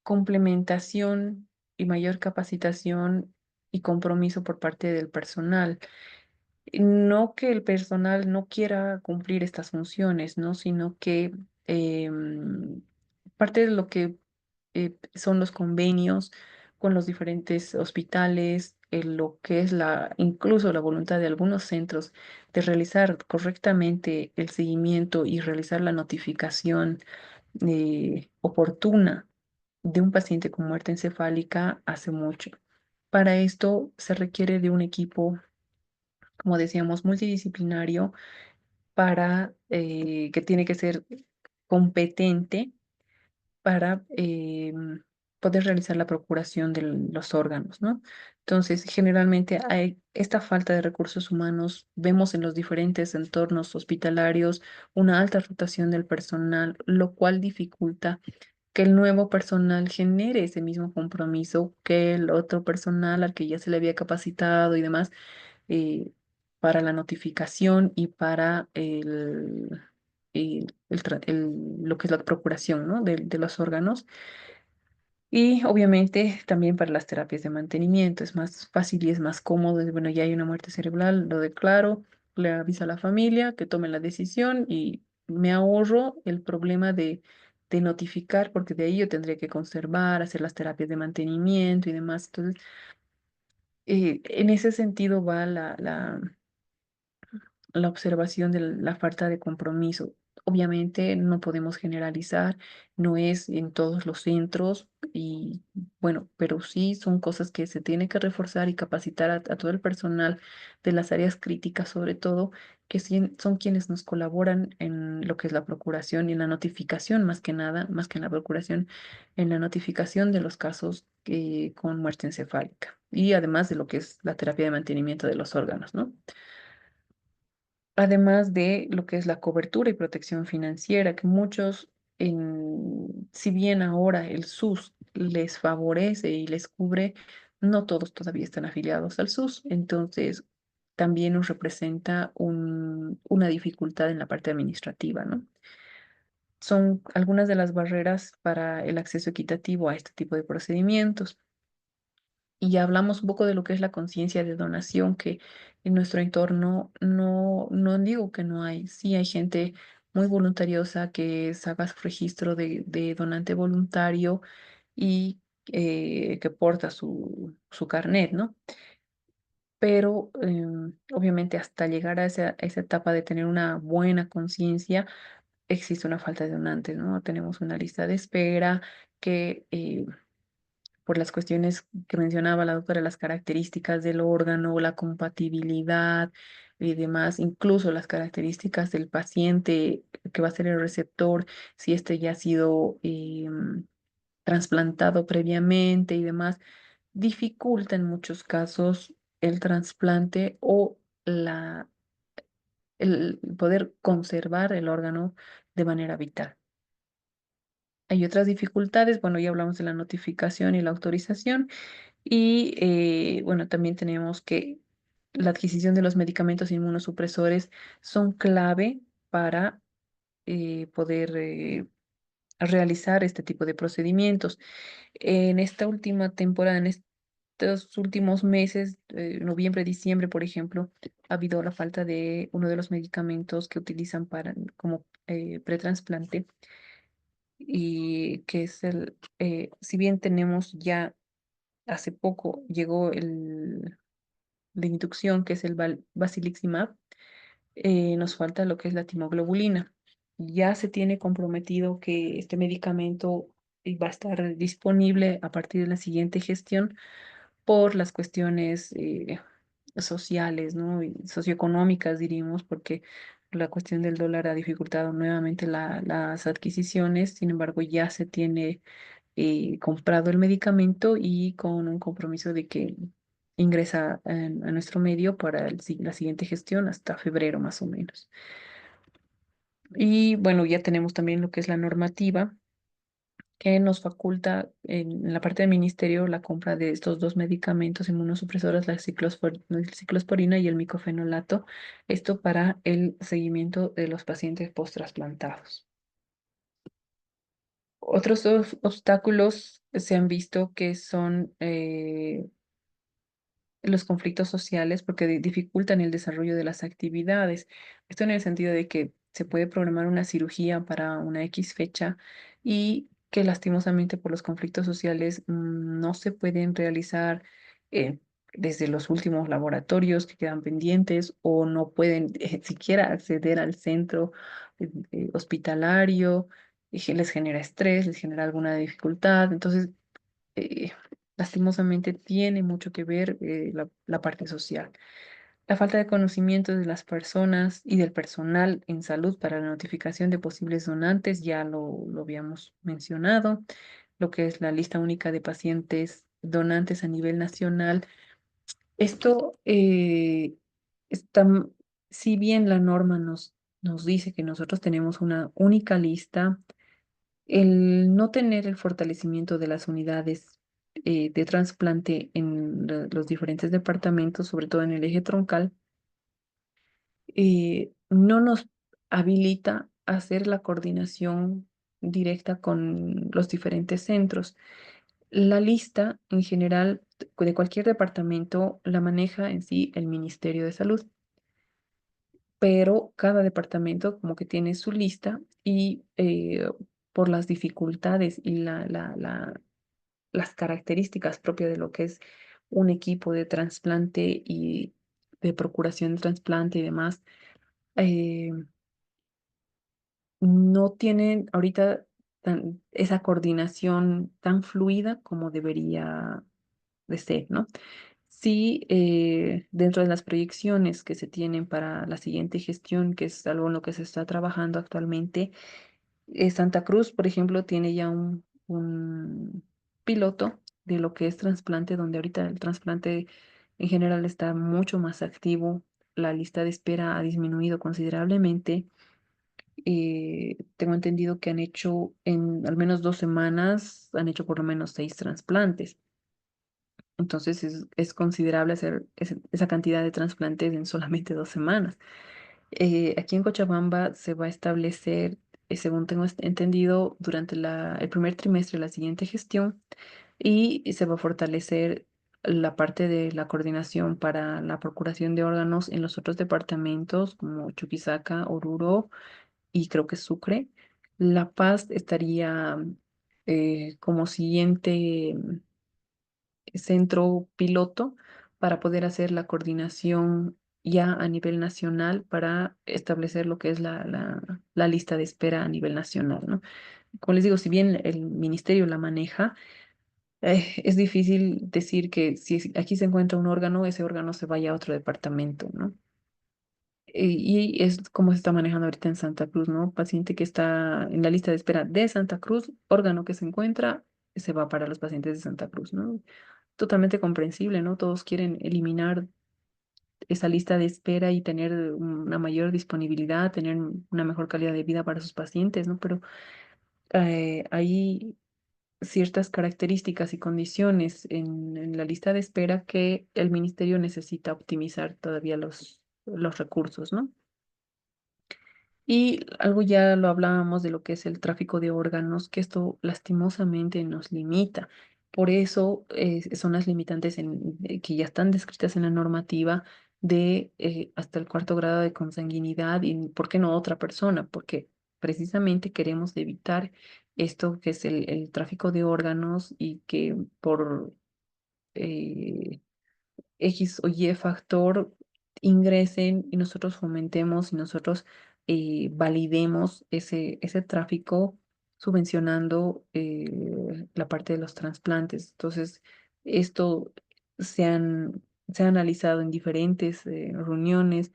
complementación y mayor capacitación y compromiso por parte del personal. No que el personal no quiera cumplir estas funciones, ¿no? Sino que parte de lo que son los convenios con los diferentes hospitales, lo que es incluso la voluntad de algunos centros de realizar correctamente el seguimiento y realizar la notificación oportuna de un paciente con muerte encefálica hace mucho. Para esto se requiere de un equipo, como decíamos, multidisciplinario que tiene que ser competente para poder realizar la procuración de los órganos, ¿no? Entonces, generalmente hay esta falta de recursos humanos, vemos en los diferentes entornos hospitalarios una alta rotación del personal, lo cual dificulta que el nuevo personal genere ese mismo compromiso que el otro personal al que ya se le había capacitado y demás eh, para la notificación y para lo que es la procuración, ¿no? de los órganos. Y obviamente también para las terapias de mantenimiento es más fácil y es más cómodo. Bueno, ya hay una muerte cerebral, lo declaro, le aviso a la familia que tome la decisión y me ahorro el problema de notificar, porque de ahí yo tendría que conservar, hacer las terapias de mantenimiento y demás. Entonces, en ese sentido va la observación de la falta de compromiso. Obviamente no podemos generalizar, no es en todos los centros y bueno, pero sí son cosas que se tiene que reforzar y capacitar a todo el personal de las áreas críticas, sobre todo, que son quienes nos colaboran en lo que es la procuración y en la notificación, más que nada, más que en la procuración, en la notificación de los casos con muerte encefálica y además de lo que es la terapia de mantenimiento de los órganos, ¿no? Además de lo que es la cobertura y protección financiera, que muchos, si bien ahora el SUS les favorece y les cubre, no todos todavía están afiliados al SUS, entonces también nos representa una dificultad en la parte administrativa, ¿no? Son algunas de las barreras para el acceso equitativo a este tipo de procedimientos. Y ya hablamos un poco de lo que es la conciencia de donación, que en nuestro entorno no digo que no hay, sí hay gente muy voluntariosa que saca su registro de donante voluntario y que porta su carnet, ¿no? Pero obviamente hasta llegar a esa etapa de tener una buena conciencia, existe una falta de donantes, ¿no? Tenemos una lista de espera que por las cuestiones que mencionaba la doctora, las características del órgano, la compatibilidad y demás, incluso las características del paciente que va a ser el receptor, si este ya ha sido trasplantado previamente y demás, dificulta en muchos casos el trasplante o el poder conservar el órgano de manera vital. Hay otras dificultades, bueno, ya hablamos de la notificación y la autorización. Y bueno, también tenemos que la adquisición de los medicamentos inmunosupresores son clave para poder realizar este tipo de procedimientos. En esta última temporada, en estos últimos meses, noviembre, diciembre, por ejemplo, ha habido la falta de uno de los medicamentos que utilizan como pretransplante y que es si bien tenemos ya hace poco llegó de inducción, que es el Basiliximab, nos falta lo que es la timoglobulina. Ya se tiene comprometido que este medicamento va a estar disponible a partir de la siguiente gestión por las cuestiones sociales, ¿no? Y socioeconómicas, diríamos, porque la cuestión del dólar ha dificultado nuevamente las adquisiciones. Sin embargo, ya se tiene comprado el medicamento y con un compromiso de que ingresa a nuestro medio para la siguiente gestión hasta febrero más o menos. Y bueno, ya tenemos también lo que es la normativa que nos faculta en la parte del ministerio la compra de estos dos medicamentos inmunosupresores, la ciclosporina y el micofenolato, esto para el seguimiento de los pacientes post-trasplantados. Otros dos obstáculos se han visto que son los conflictos sociales porque dificultan el desarrollo de las actividades. Esto en el sentido de que se puede programar una cirugía para una X fecha y que lastimosamente por los conflictos sociales no se pueden realizar eh, desde los últimos laboratorios que quedan pendientes o no pueden siquiera acceder al centro hospitalario, y les genera estrés, les genera alguna dificultad. Entonces, eh, lastimosamente tiene mucho que ver la parte social. La falta de conocimiento de las personas y del personal en salud para la notificación de posibles donantes, ya lo habíamos mencionado, lo que es la lista única de pacientes donantes a nivel nacional. Esto está, si bien la norma nos dice que nosotros tenemos una única lista, el no tener el fortalecimiento de las unidades de trasplante en los diferentes departamentos, sobre todo en el eje troncal, no nos habilita a hacer la coordinación directa con los diferentes centros. La lista en general de cualquier departamento la maneja en sí el Ministerio de Salud, pero cada departamento como que tiene su lista y por las dificultades y las características propias de lo que es un equipo de trasplante y de procuración de trasplante y demás, eh, no tienen ahorita esa coordinación tan fluida como debería de ser, ¿no? Sí, dentro de las proyecciones que se tienen para la siguiente gestión, que es algo en lo que se está trabajando actualmente, Santa Cruz, por ejemplo, tiene ya un piloto de lo que es trasplante, donde ahorita el trasplante en general está mucho más activo. La lista de espera ha disminuido considerablemente. Tengo entendido que han hecho en al menos 2 semanas, han hecho por lo menos 6 trasplantes. Entonces es considerable hacer esa cantidad de trasplantes en solamente 2 semanas. Aquí en Cochabamba se va a establecer, según tengo entendido, durante el primer trimestre de la siguiente gestión y se va a fortalecer la parte de la coordinación para la procuración de órganos en los otros departamentos como Chuquisaca, Oruro y creo que Sucre. La Paz estaría como siguiente centro piloto para poder hacer la coordinación ya a nivel nacional para establecer lo que es la lista de espera a nivel nacional, ¿no? Como les digo, si bien el ministerio la maneja, es difícil decir que si aquí se encuentra un órgano, ese órgano se vaya a otro departamento, ¿no? Y es como se está manejando ahorita en Santa Cruz, ¿no? Paciente que está en la lista de espera de Santa Cruz, órgano que se encuentra, se va para los pacientes de Santa Cruz, ¿no? Totalmente comprensible, ¿no? Todos quieren eliminar esa lista de espera y tener una mayor disponibilidad, tener una mejor calidad de vida para sus pacientes, ¿no? Pero hay ciertas características y condiciones en la lista de espera que el ministerio necesita optimizar todavía los recursos, ¿no? Y algo ya lo hablábamos de lo que es el tráfico de órganos, que esto lastimosamente nos limita. Por eso son las limitantes que ya están descritas en la normativa de hasta el 4.º de consanguinidad y, ¿por qué no otra persona? Porque precisamente queremos evitar esto que es el tráfico de órganos y que por eh, X o Y factor ingresen y nosotros fomentemos y nosotros validemos ese tráfico subvencionando la parte de los trasplantes. Entonces, esto se ha analizado en diferentes reuniones.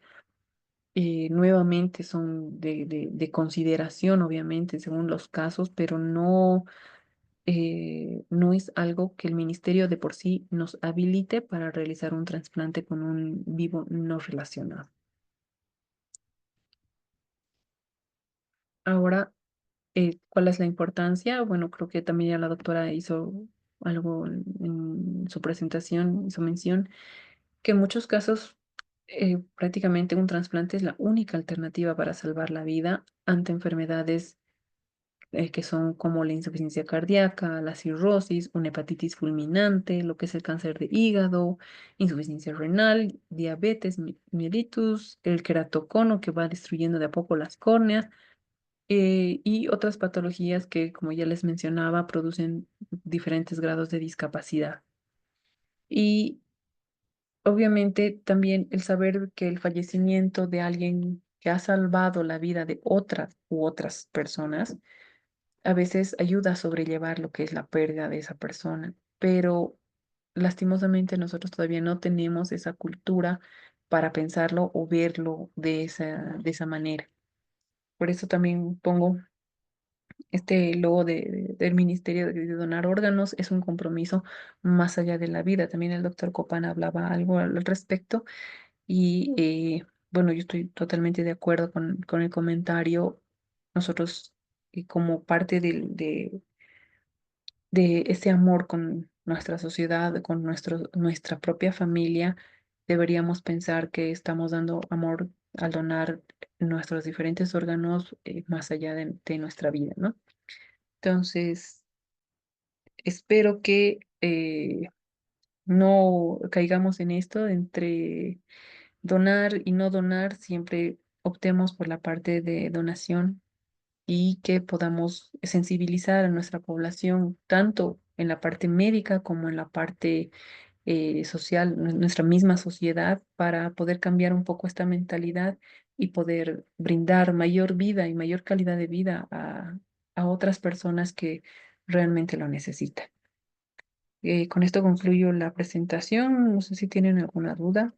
Nuevamente son de consideración, obviamente, según los casos, pero no es algo que el ministerio de por sí nos habilite para realizar un trasplante con un vivo no relacionado. Ahora, ¿Cuál es la importancia? Bueno, creo que también ya la doctora hizo algo en su presentación, hizo mención que en muchos casos prácticamente un trasplante es la única alternativa para salvar la vida ante enfermedades que son como la insuficiencia cardíaca, la cirrosis, una hepatitis fulminante, lo que es el cáncer de hígado, insuficiencia renal, diabetes, mellitus, el queratocono que va destruyendo de a poco las córneas y otras patologías que, como ya les mencionaba, producen diferentes grados de discapacidad. Y obviamente también el saber que el fallecimiento de alguien que ha salvado la vida de otras u otras personas a veces ayuda a sobrellevar lo que es la pérdida de esa persona, pero lastimosamente nosotros todavía no tenemos esa cultura para pensarlo o verlo de esa manera. Por eso también pongo este logo del Ministerio de Donar Órganos, es un compromiso más allá de la vida. También el doctor Copán hablaba algo al respecto y bueno, yo estoy totalmente de acuerdo con el comentario. Nosotros, como parte de ese amor con nuestra sociedad, con nuestra propia familia, deberíamos pensar que estamos dando amor al donar nuestros diferentes órganos más allá de nuestra vida, ¿no? Entonces, espero que no caigamos en esto entre donar y no donar, siempre optemos por la parte de donación y que podamos sensibilizar a nuestra población, tanto en la parte médica como en la parte social, nuestra misma sociedad, para poder cambiar un poco esta mentalidad y poder brindar mayor vida y mayor calidad de vida a otras personas que realmente lo necesitan. Con esto concluyo la presentación. No sé si tienen alguna duda.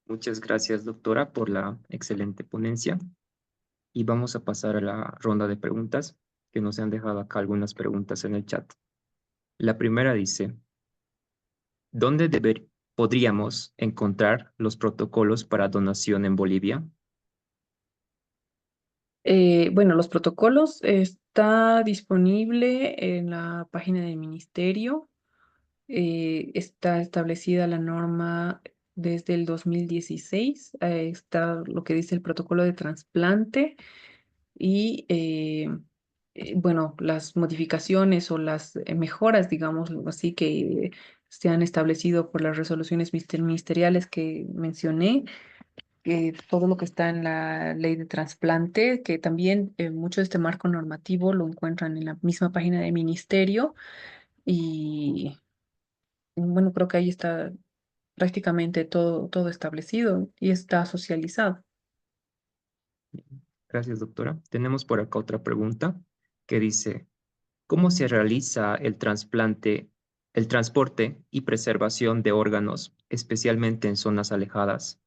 Muchas gracias, doctora, por la excelente ponencia. Y vamos a pasar a la ronda de preguntas, que nos han dejado acá algunas preguntas en el chat. La primera dice, ¿dónde podríamos encontrar los protocolos para donación en Bolivia? Bueno, los protocolos está disponible en la página del ministerio. Está establecida la norma desde el 2016. Está lo que dice el protocolo de trasplante y bueno, las modificaciones o las mejoras, digamos así, que se han establecido por las resoluciones ministeriales que mencioné, todo lo que está en la ley de trasplante, que también mucho de este marco normativo lo encuentran en la misma página del ministerio y bueno, creo que ahí está prácticamente todo establecido y está socializado. Gracias, doctora. Tenemos por acá otra pregunta que dice, ¿cómo se realiza el transporte y preservación de órganos, especialmente en zonas alejadas?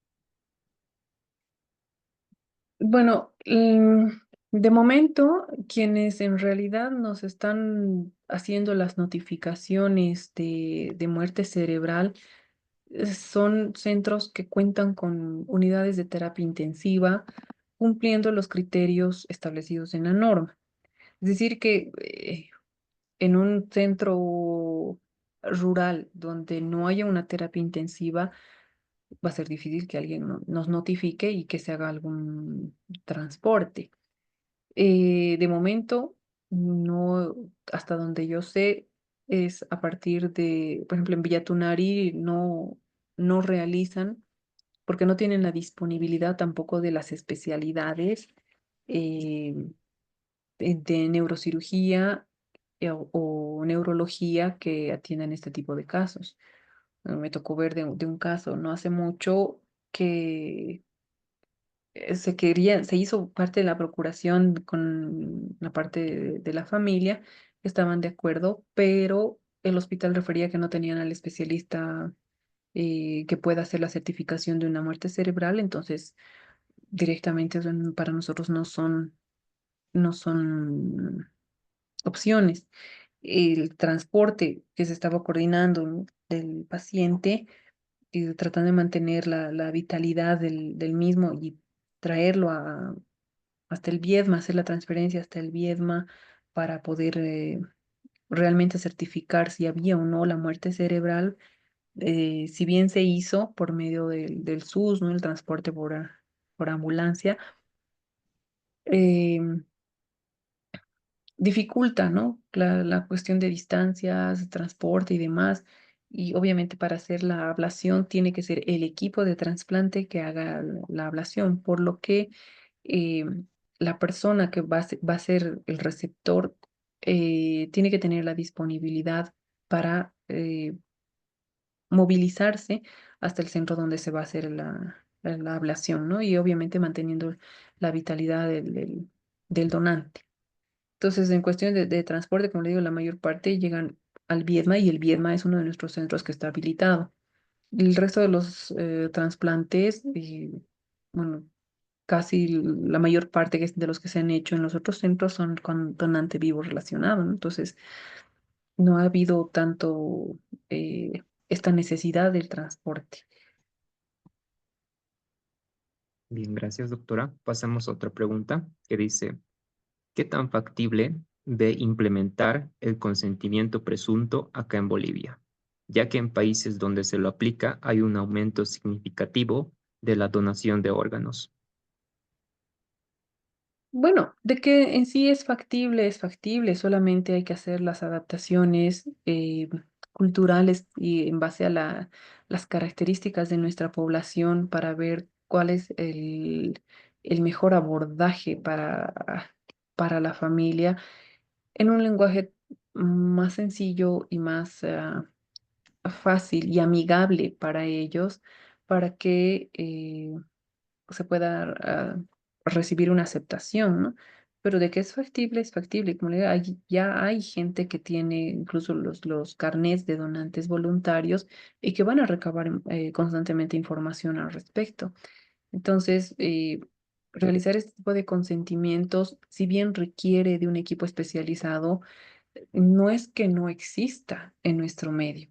Bueno, de momento, quienes en realidad nos están haciendo las notificaciones de muerte cerebral son centros que cuentan con unidades de terapia intensiva, cumpliendo los criterios establecidos en la norma. Es decir, que en un centro rural donde no haya una terapia intensiva, va a ser difícil que alguien nos notifique y que se haga algún transporte. De momento, no, hasta donde yo sé, es a partir de, por ejemplo, en Villatunari no realizan, porque no tienen la disponibilidad tampoco de las especialidades eh, de neurocirugía o neurología que atiendan este tipo de casos. Me tocó ver de un caso no hace mucho que se hizo parte de la procuración con la parte de la familia, estaban de acuerdo, pero el hospital refería que no tenían al especialista que pueda hacer la certificación de una muerte cerebral, entonces directamente para nosotros no son opciones. El transporte que se estaba coordinando, ¿no?, del paciente y tratando de mantener la vitalidad del mismo y traerlo hasta el Viedma, hacer la transferencia hasta el Viedma para poder realmente certificar si había o no la muerte cerebral. Si bien se hizo por medio del SUS, ¿no? El transporte por ambulancia, eh, dificulta, ¿no? La cuestión de distancias, transporte y demás. Y obviamente para hacer la ablación tiene que ser el equipo de trasplante que haga la ablación, por lo que eh, la persona que va a ser el receptor tiene que tener la disponibilidad para movilizarse hasta el centro donde se va a hacer la ablación, ¿no? Y obviamente manteniendo la vitalidad del donante. Entonces, en cuestión de transporte, como le digo, la mayor parte llegan al Viedma y el Viedma es uno de nuestros centros que está habilitado. El resto de los trasplantes, bueno, casi la mayor parte de los que se han hecho en los otros centros son con donante vivo relacionado, ¿no? Entonces, no ha habido tanto esta necesidad del transporte. Bien, gracias, doctora. Pasamos a otra pregunta que dice, ¿qué tan factible ve implementar el consentimiento presunto acá en Bolivia? Ya que en países donde se lo aplica hay un aumento significativo de la donación de órganos. Bueno, de que en sí es factible, solamente hay que hacer las adaptaciones culturales y en base a las características de nuestra población para ver cuál es el mejor abordaje para la familia en un lenguaje más sencillo y más fácil y amigable para ellos, para que se pueda recibir una aceptación, ¿no? Pero de que es factible. Como le digo, ya hay gente que tiene incluso los carnets de donantes voluntarios y que van a recabar constantemente información al respecto. Entonces, realizar este tipo de consentimientos, si bien requiere de un equipo especializado, no es que no exista en nuestro medio.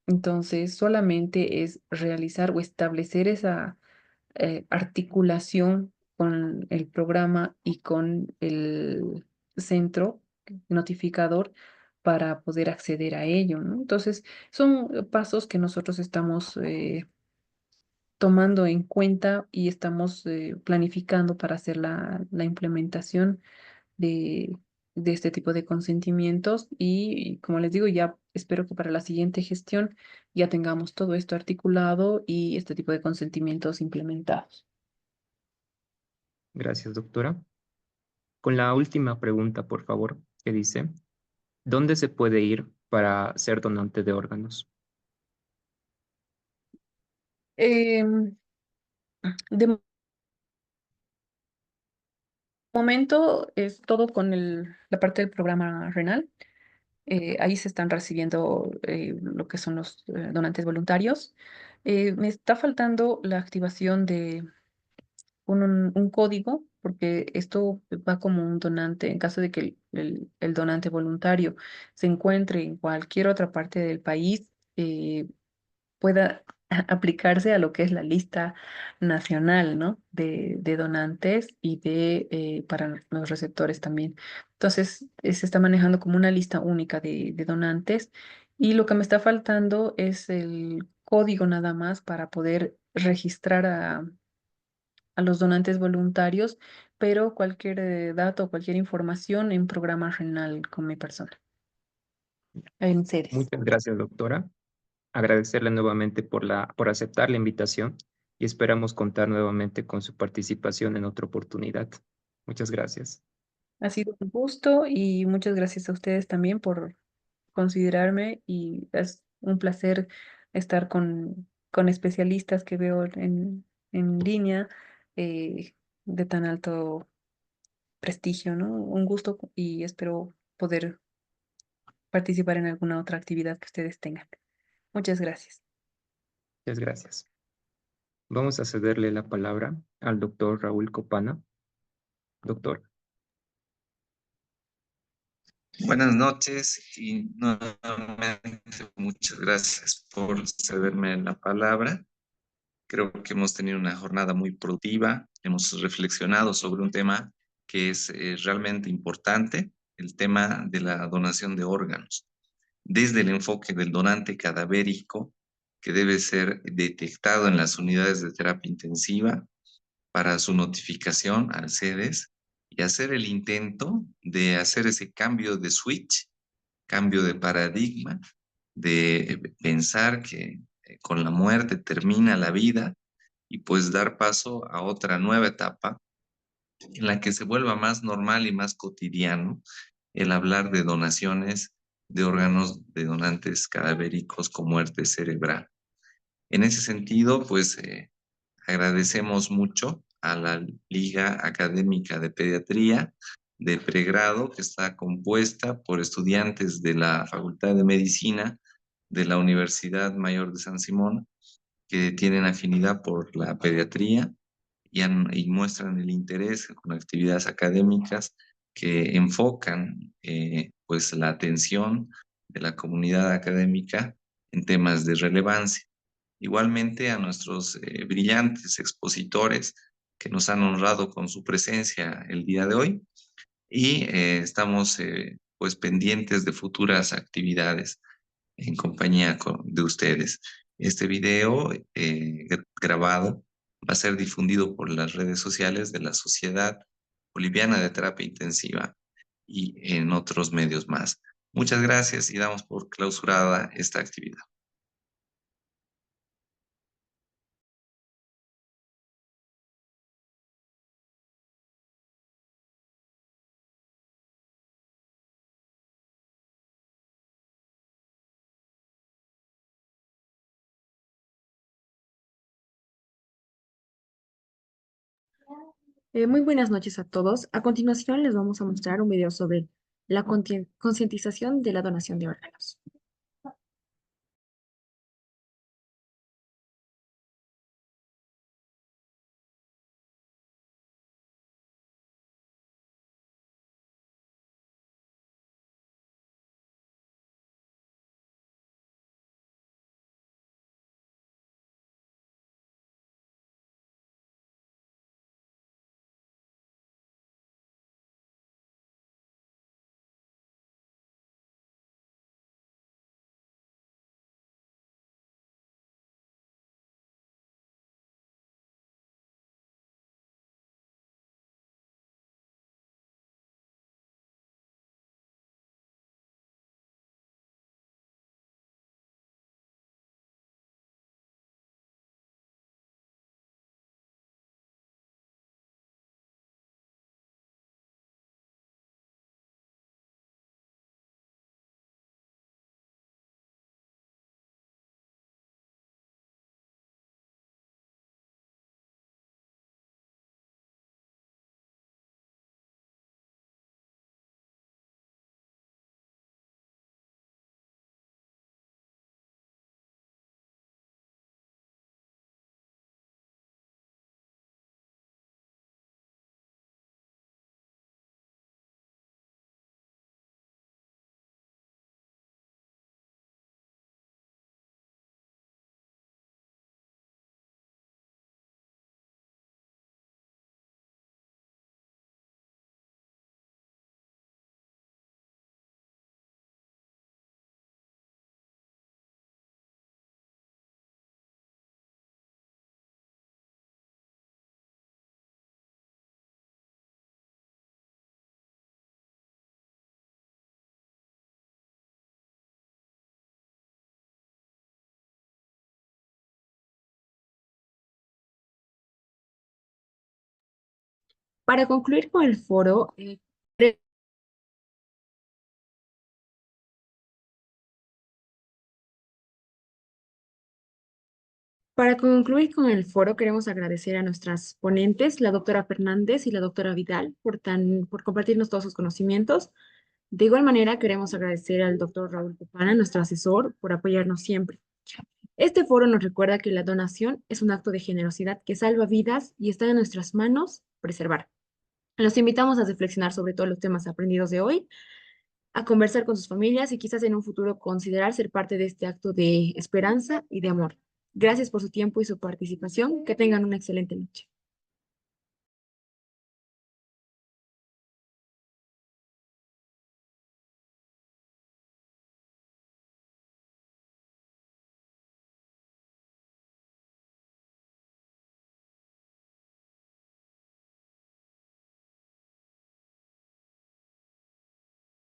Entonces, solamente es realizar o establecer esa articulación con el programa y con el centro notificador para poder acceder a ello, ¿no? Entonces, son pasos que nosotros estamos tomando en cuenta y estamos planificando para hacer la implementación de, de este tipo de consentimientos y como les digo, ya espero que para la siguiente gestión ya tengamos todo esto articulado y este tipo de consentimientos implementados. Gracias, doctora. Con la última pregunta, por favor, que dice, ¿dónde se puede ir para ser donante de órganos? Em, de momento es todo con la parte del programa renal. Ahí se están recibiendo lo que son los donantes voluntarios. Me está faltando la activación de un código, porque esto va como un donante, en caso de que el donante voluntario se encuentre en cualquier otra parte del país, pueda aplicarse a lo que es la lista nacional, ¿no? De donantes y para los receptores también. Entonces, se está manejando como una lista única de donantes y lo que me está faltando es el código nada más para poder registrar a los donantes voluntarios, pero cualquier dato, cualquier información en programa renal con mi persona, en sedes. Muchas gracias, doctora. Agradecerle nuevamente por aceptar la invitación y esperamos contar nuevamente con su participación en otra oportunidad. Muchas gracias. Ha sido un gusto y muchas gracias a ustedes también por considerarme y es un placer estar con especialistas que veo en línea de tan alto prestigio, ¿no? Un gusto y espero poder participar en alguna otra actividad que ustedes tengan. Muchas gracias. Muchas gracias. Vamos a cederle la palabra al doctor Raúl Copana. Doctor. Buenas noches y nuevamente muchas gracias por cederme la palabra. Creo que hemos tenido una jornada muy productiva, hemos reflexionado sobre un tema que es realmente importante, el tema de la donación de órganos, desde el enfoque del donante cadavérico, que debe ser detectado en las unidades de terapia intensiva para su notificación al CEDES y hacer el intento de hacer ese cambio de switch, cambio de paradigma, de pensar que con la muerte termina la vida y pues dar paso a otra nueva etapa en la que se vuelva más normal y más cotidiano el hablar de donaciones de órganos de donantes cadavéricos con muerte cerebral. En ese sentido, pues agradecemos mucho a la Liga Académica de Pediatría de pregrado, que está compuesta por estudiantes de la Facultad de Medicina de la Universidad Mayor de San Simón, que tienen afinidad por la pediatría y muestran el interés con actividades académicas que enfocan pues la atención de la comunidad académica en temas de relevancia. Igualmente a nuestros brillantes expositores que nos han honrado con su presencia el día de hoy y estamos pues pendientes de futuras actividades en compañía de ustedes. Este video grabado va a ser difundido por las redes sociales de la Sociedad Boliviana de Terapia Intensiva y en otros medios más. Muchas gracias y damos por clausurada esta actividad. Muy buenas noches a todos. A continuación les vamos a mostrar un video sobre la concientización de la donación de órganos. Para concluir con el foro, queremos agradecer a nuestras ponentes, la doctora Fernández y la doctora Vidal, por compartirnos todos sus conocimientos. De igual manera, queremos agradecer al doctor Raúl Popana, nuestro asesor, por apoyarnos siempre. Este foro nos recuerda que la donación es un acto de generosidad que salva vidas y está en nuestras manos preservar. Los invitamos a reflexionar sobre todos los temas aprendidos de hoy, a conversar con sus familias y quizás en un futuro considerar ser parte de este acto de esperanza y de amor. Gracias por su tiempo y su participación. Que tengan una excelente noche.